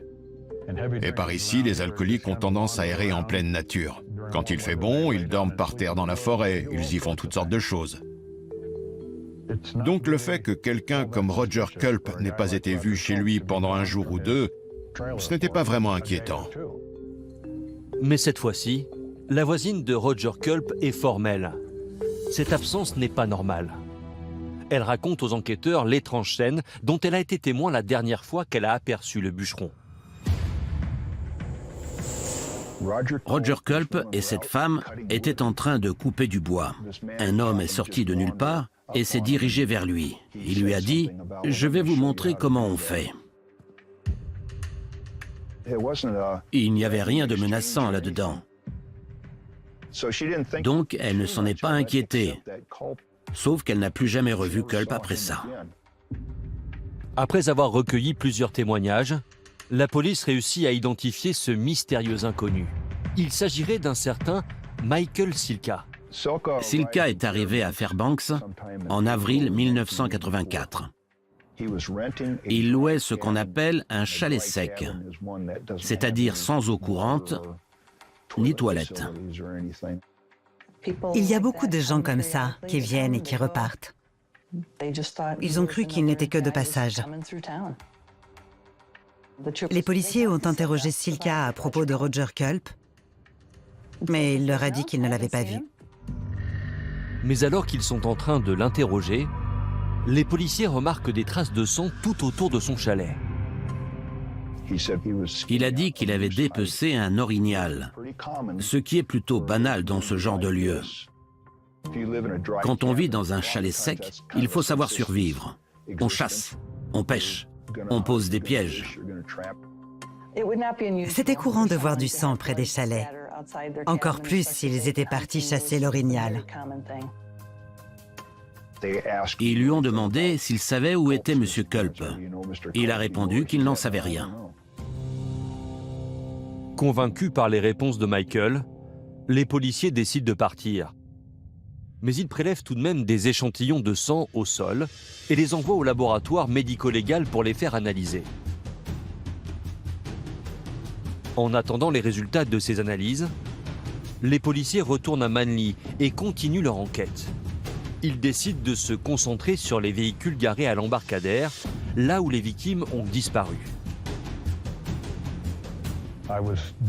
Et par ici, les alcooliques ont tendance à errer en pleine nature. Quand il fait bon, ils dorment par terre dans la forêt, ils y font toutes sortes de choses. Donc le fait que quelqu'un comme Roger Culp n'ait pas été vu chez lui pendant un jour ou deux, ce n'était pas vraiment inquiétant. Mais cette fois-ci, la voisine de Roger Culp est formelle. Cette absence n'est pas normale. Elle raconte aux enquêteurs l'étrange scène dont elle a été témoin la dernière fois qu'elle a aperçu le bûcheron. Roger Culp et cette femme étaient en train de couper du bois. Un homme est sorti de nulle part et s'est dirigé vers lui. Il lui a dit « Je vais vous montrer comment on fait ». Il n'y avait rien de menaçant là-dedans. Donc elle ne s'en est pas inquiétée. Sauf qu'elle n'a plus jamais revu Culp après ça. Après avoir recueilli plusieurs témoignages, la police réussit à identifier ce mystérieux inconnu. Il s'agirait d'un certain Michael Silka. Silka est arrivé à Fairbanks en avril 1984. Il louait ce qu'on appelle un chalet sec, c'est-à-dire sans eau courante ni toilette. Il y a beaucoup de gens comme ça qui viennent et qui repartent. Ils ont cru qu'il n'était que de passage. Les policiers ont interrogé Silka à propos de Roger Culp, mais il leur a dit qu'il ne l'avait pas vu. Mais alors qu'ils sont en train de l'interroger, les policiers remarquent des traces de sang tout autour de son chalet. Il a dit qu'il avait dépecé un orignal, ce qui est plutôt banal dans ce genre de lieu. Quand on vit dans un chalet sec, il faut savoir survivre. On chasse, on pêche, on pose des pièges. C'était courant de voir du sang près des chalets, encore plus s'ils étaient partis chasser l'orignal. Ils lui ont demandé s'il savait où était M. Culp. Il a répondu qu'il n'en savait rien. Convaincus par les réponses de Michael, les policiers décident de partir. Mais ils prélèvent tout de même des échantillons de sang au sol et les envoient au laboratoire médico-légal pour les faire analyser. En attendant les résultats de ces analyses, les policiers retournent à Manly et continuent leur enquête. Ils décident de se concentrer sur les véhicules garés à l'embarcadère, là où les victimes ont disparu.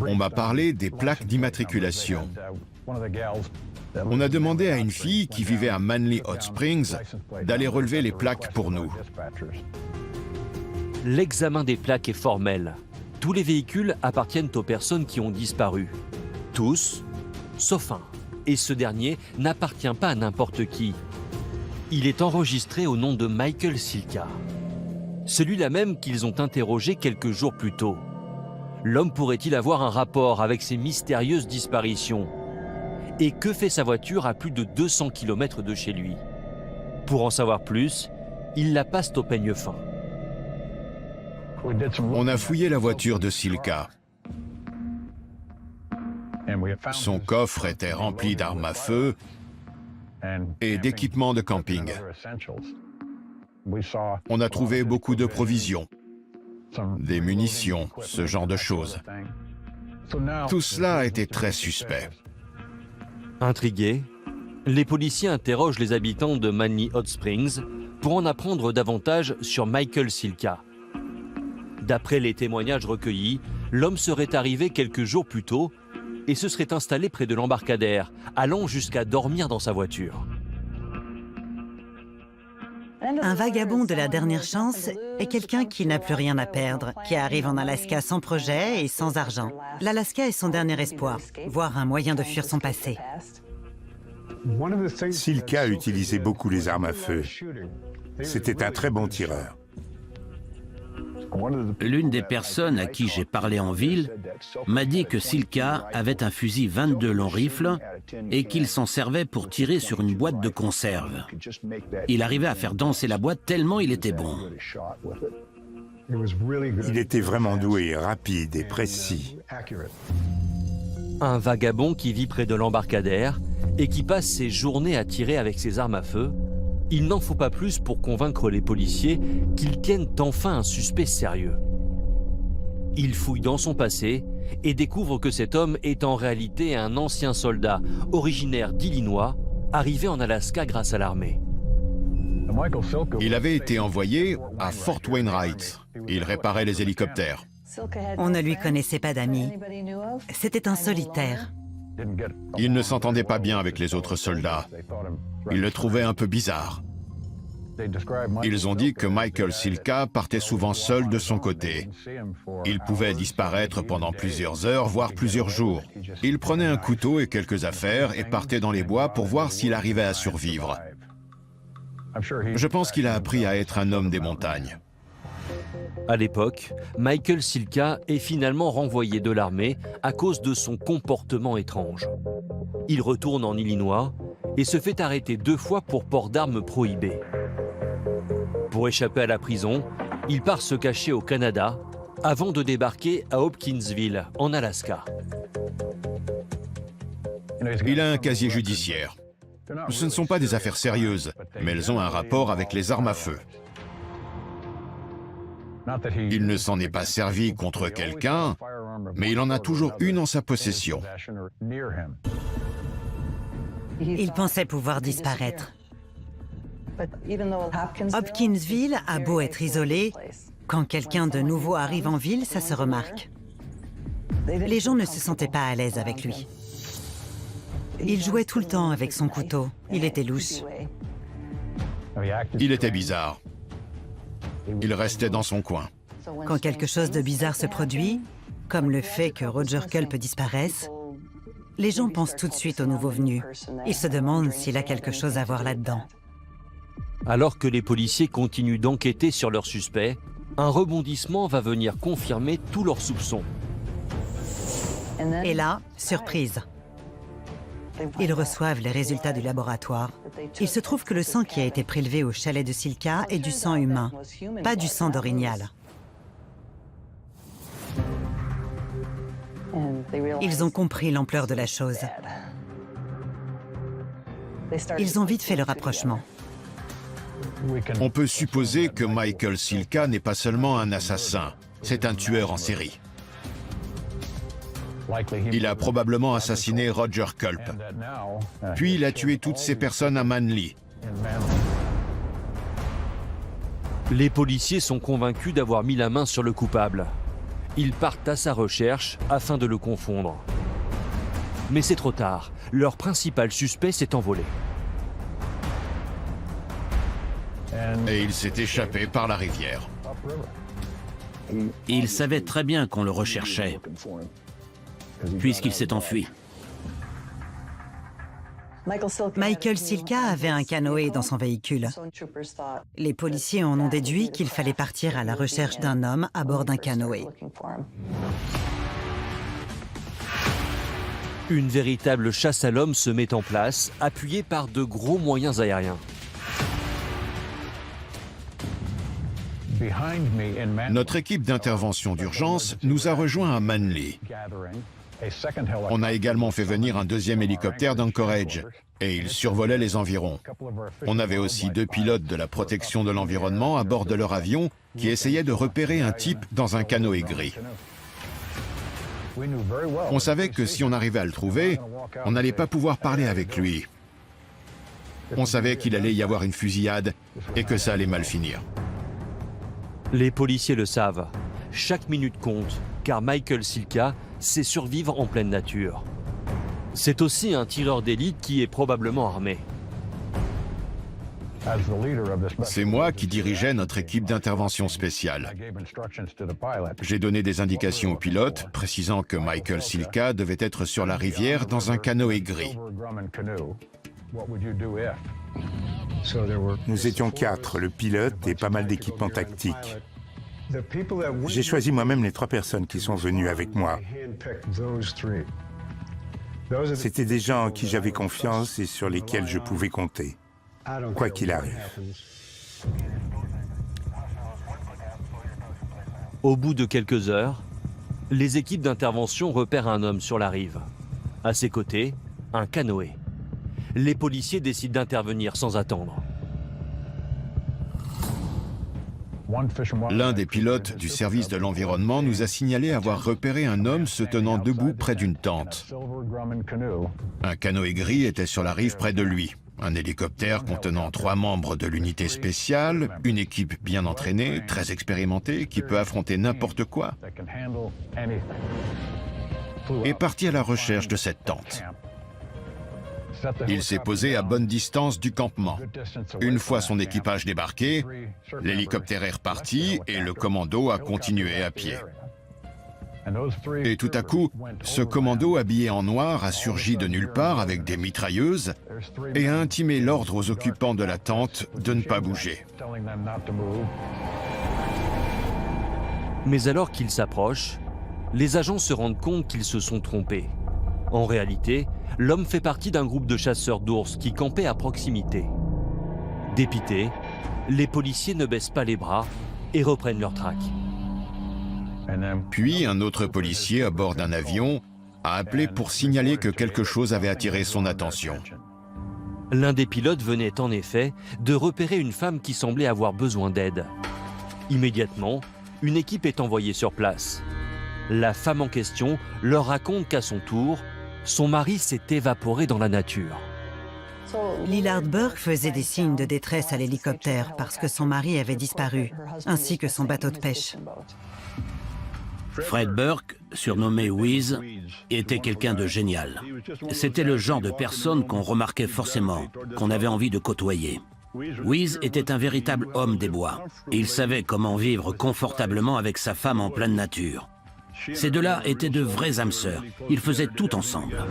On m'a parlé des plaques d'immatriculation. On a demandé à une fille qui vivait à Manly Hot Springs d'aller relever les plaques pour nous. L'examen des plaques est formel. Tous les véhicules appartiennent aux personnes qui ont disparu. Tous, sauf un. Et ce dernier n'appartient pas à n'importe qui. Il est enregistré au nom de Michael Silka. Celui-là même qu'ils ont interrogé quelques jours plus tôt. L'homme pourrait-il avoir un rapport avec ces mystérieuses disparitions? Et que fait sa voiture à plus de 200 km de chez lui? Pour en savoir plus, il la passe au peigne fin. On a fouillé la voiture de Silka. Son coffre était rempli d'armes à feu et d'équipements de camping. On a trouvé beaucoup de provisions, des munitions, ce genre de choses. Tout cela a été très suspect. Intrigués, les policiers interrogent les habitants de Manly Hot Springs pour en apprendre davantage sur Michael Silka. D'après les témoignages recueillis, l'homme serait arrivé quelques jours plus tôt et se serait installé près de l'embarcadère, allant jusqu'à dormir dans sa voiture. Un vagabond de la dernière chance est quelqu'un qui n'a plus rien à perdre, qui arrive en Alaska sans projet et sans argent. L'Alaska est son dernier espoir, voire un moyen de fuir son passé. Silka utilisait beaucoup les armes à feu. C'était un très bon tireur. L'une des personnes à qui j'ai parlé en ville m'a dit que Silka avait un fusil 22 long rifle et qu'il s'en servait pour tirer sur une boîte de conserve. Il arrivait à faire danser la boîte tellement il était bon. Il était vraiment doué, rapide et précis. Un vagabond qui vit près de l'embarcadère et qui passe ses journées à tirer avec ses armes à feu, il n'en faut pas plus pour convaincre les policiers qu'ils tiennent enfin un suspect sérieux. Ils fouillent dans son passé et découvrent que cet homme est en réalité un ancien soldat originaire d'Illinois, arrivé en Alaska grâce à l'armée. Il avait été envoyé à Fort Wainwright. Il réparait les hélicoptères. On ne lui connaissait pas d'amis. C'était un solitaire. Il ne s'entendait pas bien avec les autres soldats. Ils le trouvaient un peu bizarre. Ils ont dit que Michael Silka partait souvent seul de son côté. Il pouvait disparaître pendant plusieurs heures, voire plusieurs jours. Il prenait un couteau et quelques affaires et partait dans les bois pour voir s'il arrivait à survivre. Je pense qu'il a appris à être un homme des montagnes. À l'époque, Michael Silka est finalement renvoyé de l'armée à cause de son comportement étrange. Il retourne en Illinois et se fait arrêter 2 fois pour port d'armes prohibé. Pour échapper à la prison, il part se cacher au Canada avant de débarquer à Hopkinsville, en Alaska. Il a un casier judiciaire. Ce ne sont pas des affaires sérieuses, mais elles ont un rapport avec les armes à feu. Il ne s'en est pas servi contre quelqu'un, mais il en a toujours une en sa possession. Il pensait pouvoir disparaître. Hopkinsville a beau être isolé, quand quelqu'un de nouveau arrive en ville, ça se remarque. Les gens ne se sentaient pas à l'aise avec lui. Il jouait tout le temps avec son couteau. Il était louche. Il était bizarre. Il restait dans son coin. Quand quelque chose de bizarre se produit, comme le fait que Roger Culp disparaisse, les gens pensent tout de suite au nouveau venu. Ils se demandent s'il a quelque chose à voir là-dedans. Alors que les policiers continuent d'enquêter sur leurs suspects, un rebondissement va venir confirmer tous leurs soupçons. Et là, surprise. Ils reçoivent les résultats du laboratoire. Il se trouve que le sang qui a été prélevé au chalet de Silka est du sang humain, pas du sang d'orignal. Ils ont compris l'ampleur de la chose. Ils ont vite fait le rapprochement. On peut supposer que Michael Silka n'est pas seulement un assassin, c'est un tueur en série. Il a probablement assassiné Roger Culp. Puis il a tué toutes ces personnes à Manly. Les policiers sont convaincus d'avoir mis la main sur le coupable. Ils partent à sa recherche afin de le confondre. Mais c'est trop tard. Leur principal suspect s'est envolé. Et il s'est échappé par la rivière. Il savait très bien qu'on le recherchait, puisqu'il s'est enfui. Michael Silka avait un canoë dans son véhicule. Les policiers en ont déduit qu'il fallait partir à la recherche d'un homme à bord d'un canoë. Une véritable chasse à l'homme se met en place, appuyée par de gros moyens aériens. Notre équipe d'intervention d'urgence nous a rejoints à Manly. On a également fait venir un deuxième hélicoptère d'Anchorage et il survolait les environs. On avait aussi 2 pilotes de la protection de l'environnement à bord de leur avion qui essayaient de repérer un type dans un canoë gris. On savait que si on arrivait à le trouver, on n'allait pas pouvoir parler avec lui. On savait qu'il allait y avoir une fusillade et que ça allait mal finir. Les policiers le savent. Chaque minute compte, car Michael Silka sait survivre en pleine nature. C'est aussi un tireur d'élite qui est probablement armé. C'est moi qui dirigeais notre équipe d'intervention spéciale. J'ai donné des indications au pilote, précisant que Michael Silka devait être sur la rivière dans un canoë gris. Nous étions 4, le pilote et pas mal d'équipements tactiques. J'ai choisi moi-même les 3 personnes qui sont venues avec moi. C'était des gens en qui j'avais confiance et sur lesquels je pouvais compter, quoi qu'il arrive. Au bout de quelques heures, les équipes d'intervention repèrent un homme sur la rive. À ses côtés, un canoë. Les policiers décident d'intervenir sans attendre. L'un des pilotes du service de l'environnement nous a signalé avoir repéré un homme se tenant debout près d'une tente. Un canoë gris était sur la rive près de lui. Un hélicoptère contenant 3 membres de l'unité spéciale, une équipe bien entraînée, très expérimentée, qui peut affronter n'importe quoi, est parti à la recherche de cette tente. Il s'est posé à bonne distance du campement. Une fois son équipage débarqué, l'hélicoptère est reparti et le commando a continué à pied. Et tout à coup, ce commando habillé en noir a surgi de nulle part avec des mitrailleuses et a intimé l'ordre aux occupants de la tente de ne pas bouger. Mais alors qu'ils s'approchent, les agents se rendent compte qu'ils se sont trompés. En réalité, l'homme fait partie d'un groupe de chasseurs d'ours qui campaient à proximité. Dépités, les policiers ne baissent pas les bras et reprennent leur traque. Puis un autre policier à bord d'un avion a appelé pour signaler que quelque chose avait attiré son attention. L'un des pilotes venait en effet de repérer une femme qui semblait avoir besoin d'aide. Immédiatement, une équipe est envoyée sur place. La femme en question leur raconte qu'à son tour, son mari s'est évaporé dans la nature. Lillard Burke faisait des signes de détresse à l'hélicoptère parce que son mari avait disparu, ainsi que son bateau de pêche. Fred Burke, surnommé Whiz, était quelqu'un de génial. C'était le genre de personne qu'on remarquait forcément, qu'on avait envie de côtoyer. Whiz était un véritable homme des bois. Il savait comment vivre confortablement avec sa femme en pleine nature. Ces deux-là étaient de vrais âmes sœurs. Ils faisaient tout ensemble.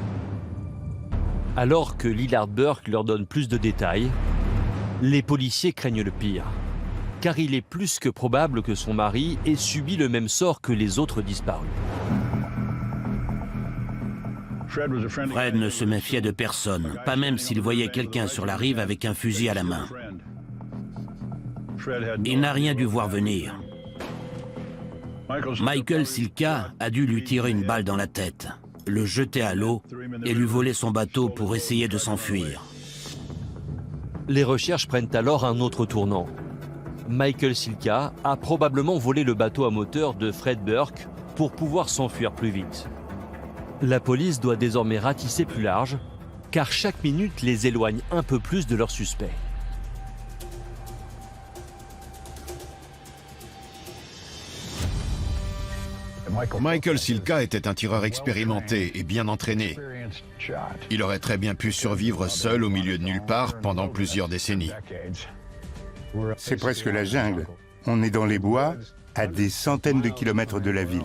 Alors que Lillard Burke leur donne plus de détails, les policiers craignent le pire. Car il est plus que probable que son mari ait subi le même sort que les autres disparus. Fred ne se méfiait de personne, pas même s'il voyait quelqu'un sur la rive avec un fusil à la main. Il n'a rien dû voir venir. Michael Silka a dû lui tirer une balle dans la tête, le jeter à l'eau et lui voler son bateau pour essayer de s'enfuir. Les recherches prennent alors un autre tournant. Michael Silka a probablement volé le bateau à moteur de Fred Burke pour pouvoir s'enfuir plus vite. La police doit désormais ratisser plus large, car chaque minute les éloigne un peu plus de leurs suspects. Michael Silka était un tireur expérimenté et bien entraîné. Il aurait très bien pu survivre seul au milieu de nulle part pendant plusieurs décennies. C'est presque la jungle. On est dans les bois, à des centaines de kilomètres de la ville.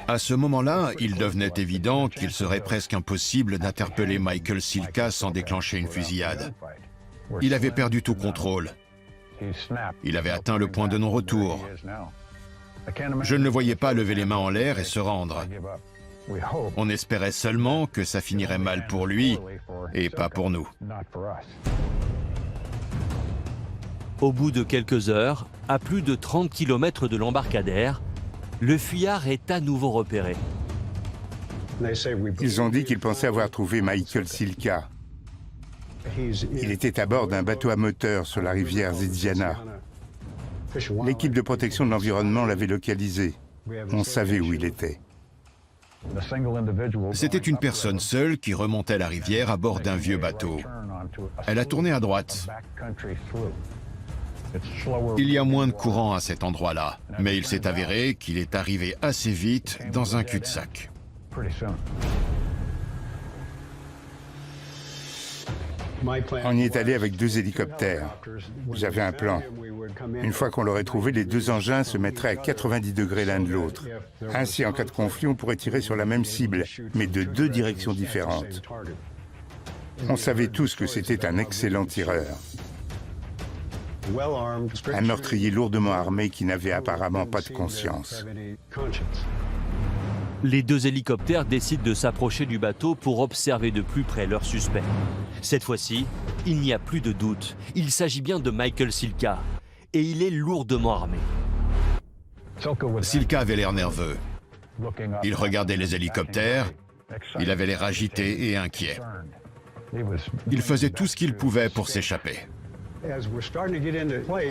À ce moment-là, il devenait évident qu'il serait presque impossible d'interpeller Michael Silka sans déclencher une fusillade. Il avait perdu tout contrôle. Il avait atteint le point de non-retour. Je ne le voyais pas lever les mains en l'air et se rendre. On espérait seulement que ça finirait mal pour lui et pas pour nous. Au bout de quelques heures, à plus de 30 km de l'embarcadère, le fuyard est à nouveau repéré. Ils ont dit qu'ils pensaient avoir trouvé Michael Silka. Il était à bord d'un bateau à moteur sur la rivière Zidiana. L'équipe de protection de l'environnement l'avait localisé. On savait où il était. C'était une personne seule qui remontait la rivière à bord d'un vieux bateau. Elle a tourné à droite. Il y a moins de courant à cet endroit-là, mais il s'est avéré qu'il est arrivé assez vite dans un cul-de-sac. On y est allé avec 2 hélicoptères. J'avais un plan. Une fois qu'on l'aurait trouvé, les 2 engins se mettraient à 90 degrés l'un de l'autre. Ainsi, en cas de conflit, on pourrait tirer sur la même cible, mais de 2 directions différentes. On savait tous que c'était un excellent tireur. Un meurtrier lourdement armé qui n'avait apparemment pas de conscience. Les 2 hélicoptères décident de s'approcher du bateau pour observer de plus près leur suspect. Cette fois-ci, il n'y a plus de doute. Il s'agit bien de Michael Silka. Et il est lourdement armé. Silka avait l'air nerveux. Il regardait les hélicoptères. Il avait l'air agité et inquiet. Il faisait tout ce qu'il pouvait pour s'échapper.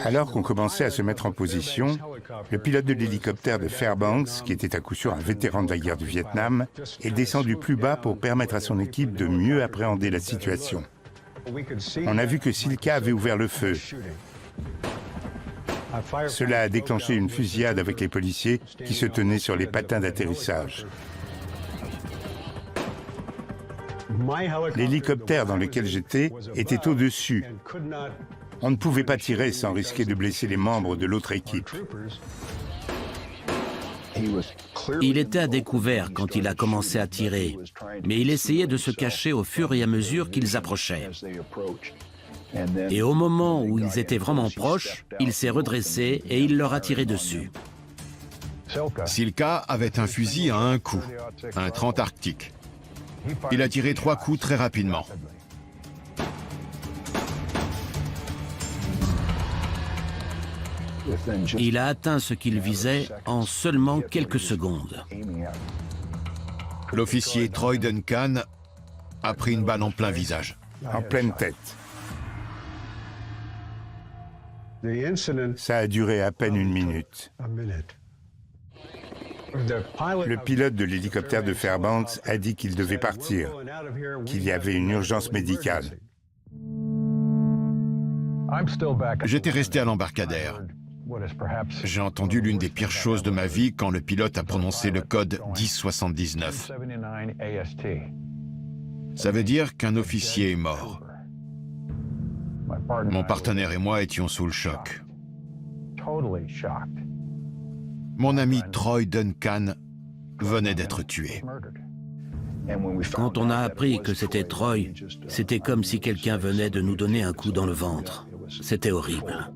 Alors qu'on commençait à se mettre en position, le pilote de l'hélicoptère de Fairbanks, qui était à coup sûr un vétéran de la guerre du Vietnam, est descendu plus bas pour permettre à son équipe de mieux appréhender la situation. On a vu que Silka avait ouvert le feu. Cela a déclenché une fusillade avec les policiers qui se tenaient sur les patins d'atterrissage. L'hélicoptère dans lequel j'étais était au-dessus. On ne pouvait pas tirer sans risquer de blesser les membres de l'autre équipe. Il était à découvert quand il a commencé à tirer, mais il essayait de se cacher au fur et à mesure qu'ils approchaient. Et au moment où ils étaient vraiment proches, il s'est redressé et il leur a tiré dessus. Silka avait un fusil à un coup, un 30 Arctique. Il a tiré 3 coups très rapidement. Il a atteint ce qu'il visait en seulement quelques secondes. L'officier Troy Duncan a pris une balle en plein visage. En pleine tête. Ça a duré à peine 1 minute. Le pilote de l'hélicoptère de Fairbanks a dit qu'il devait partir, qu'il y avait une urgence médicale. J'étais resté à l'embarcadère. J'ai entendu l'une des pires choses de ma vie quand le pilote a prononcé le code 1079. Ça veut dire qu'un officier est mort. Mon partenaire et moi étions sous le choc. Mon ami Troy Duncan venait d'être tué. Quand on a appris que c'était Troy, c'était comme si quelqu'un venait de nous donner un coup dans le ventre. C'était horrible.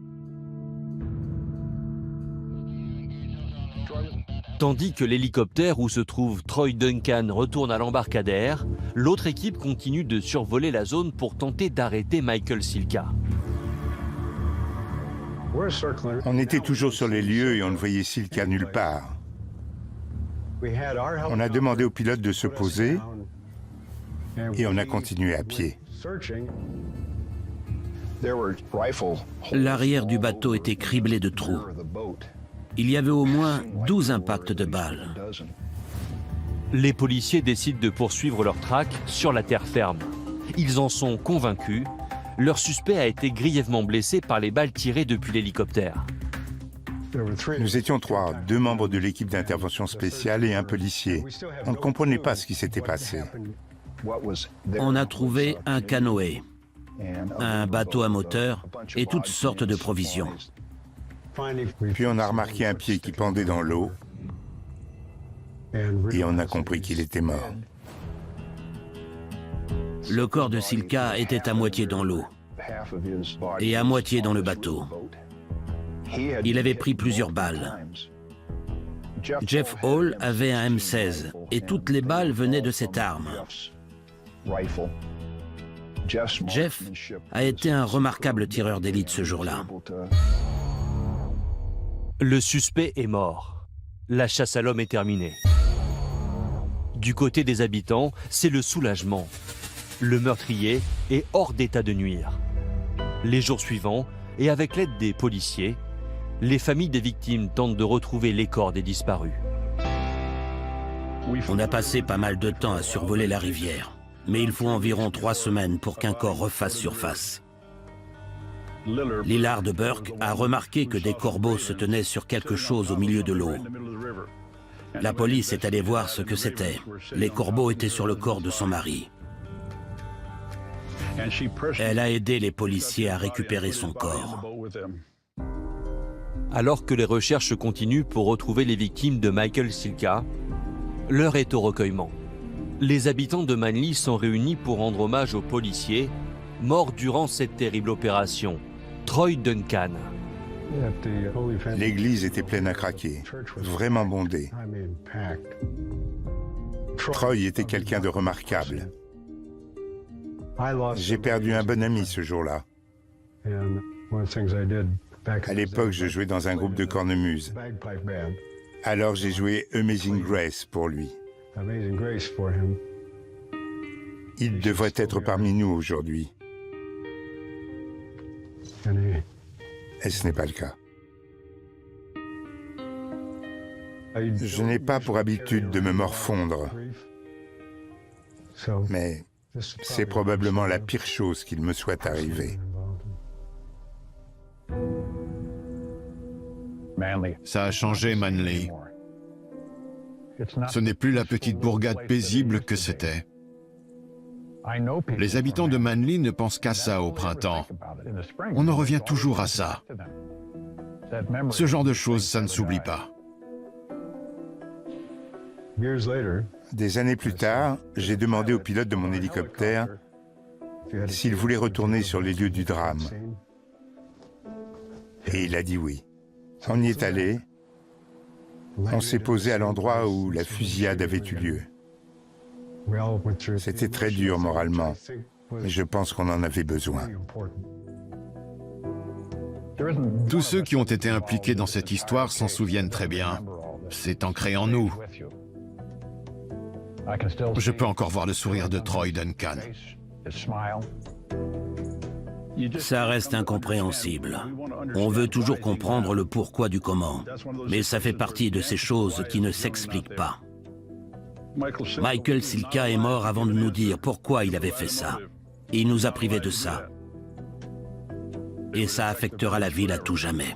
Tandis que l'hélicoptère où se trouve Troy Duncan retourne à l'embarcadère, l'autre équipe continue de survoler la zone pour tenter d'arrêter Michael Silka. On était toujours sur les lieux et on ne voyait Silka nulle part. On a demandé au pilote de se poser et on a continué à pied. L'arrière du bateau était criblé de trous. Il y avait au moins 12 impacts de balles. Les policiers décident de poursuivre leur traque sur la terre ferme. Ils en sont convaincus. Leur suspect a été grièvement blessé par les balles tirées depuis l'hélicoptère. Nous étions 3, 2 membres de l'équipe d'intervention spéciale et un policier. On ne comprenait pas ce qui s'était passé. On a trouvé un canoë, un bateau à moteur et toutes sortes de provisions. Puis on a remarqué un pied qui pendait dans l'eau et on a compris qu'il était mort. Le corps de Silka était à moitié dans l'eau et à moitié dans le bateau. Il avait pris plusieurs balles. Jeff Hall avait un M16 et toutes les balles venaient de cette arme. Jeff a été un remarquable tireur d'élite ce jour-là. Le suspect est mort. La chasse à l'homme est terminée. Du côté des habitants, c'est le soulagement. Le meurtrier est hors d'état de nuire. Les jours suivants, et avec l'aide des policiers, les familles des victimes tentent de retrouver les corps des disparus. On a passé pas mal de temps à survoler la rivière, mais il faut environ 3 semaines pour qu'un corps refasse surface. Lillard Burke a remarqué que des corbeaux se tenaient sur quelque chose au milieu de l'eau. La police est allée voir ce que c'était. Les corbeaux étaient sur le corps de son mari. Elle a aidé les policiers à récupérer son corps. Alors que les recherches continuent pour retrouver les victimes de Michael Silka, l'heure est au recueillement. Les habitants de Manly sont réunis pour rendre hommage aux policiers morts durant cette terrible opération, Troy Duncan. L'église était pleine à craquer, vraiment bondée. Troy était quelqu'un de remarquable. J'ai perdu un bon ami ce jour-là. À l'époque, je jouais dans un groupe de cornemuse. Alors j'ai joué Amazing Grace pour lui. Il devrait être parmi nous aujourd'hui. Et ce n'est pas le cas. Je n'ai pas pour habitude de me morfondre. Mais c'est probablement la pire chose qu'il me soit arrivée. Ça a changé, Manly. Ce n'est plus la petite bourgade paisible que c'était. Les habitants de Manly ne pensent qu'à ça au printemps. On en revient toujours à ça. Ce genre de choses, ça ne s'oublie pas. Des années plus tard, j'ai demandé au pilote de mon hélicoptère s'il voulait retourner sur les lieux du drame. Et il a dit oui. On y est allé. On s'est posé à l'endroit où la fusillade avait eu lieu. C'était très dur moralement, mais je pense qu'on en avait besoin. Tous ceux qui ont été impliqués dans cette histoire s'en souviennent très bien. C'est ancré en nous. Je peux encore voir le sourire de Troy Duncan. Ça reste incompréhensible. On veut toujours comprendre le pourquoi du comment, mais ça fait partie de ces choses qui ne s'expliquent pas. Michael Silka est mort avant de nous dire pourquoi il avait fait ça. Il nous a privés de ça. Et ça affectera la ville à tout jamais.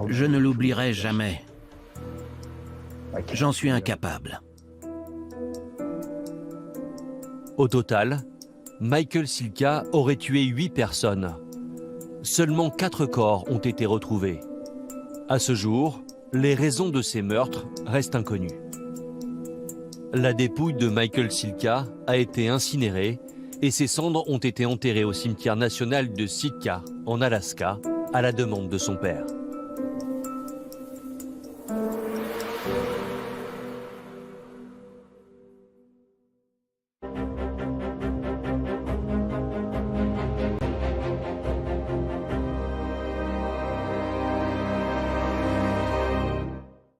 Je ne l'oublierai jamais. J'en suis incapable. Au total, Michael Silka aurait tué 8 personnes. Seulement 4 corps ont été retrouvés. À ce jour, les raisons de ces meurtres restent inconnues. La dépouille de Michael Silka a été incinérée et ses cendres ont été enterrées au cimetière national de Sitka, en Alaska, à la demande de son père.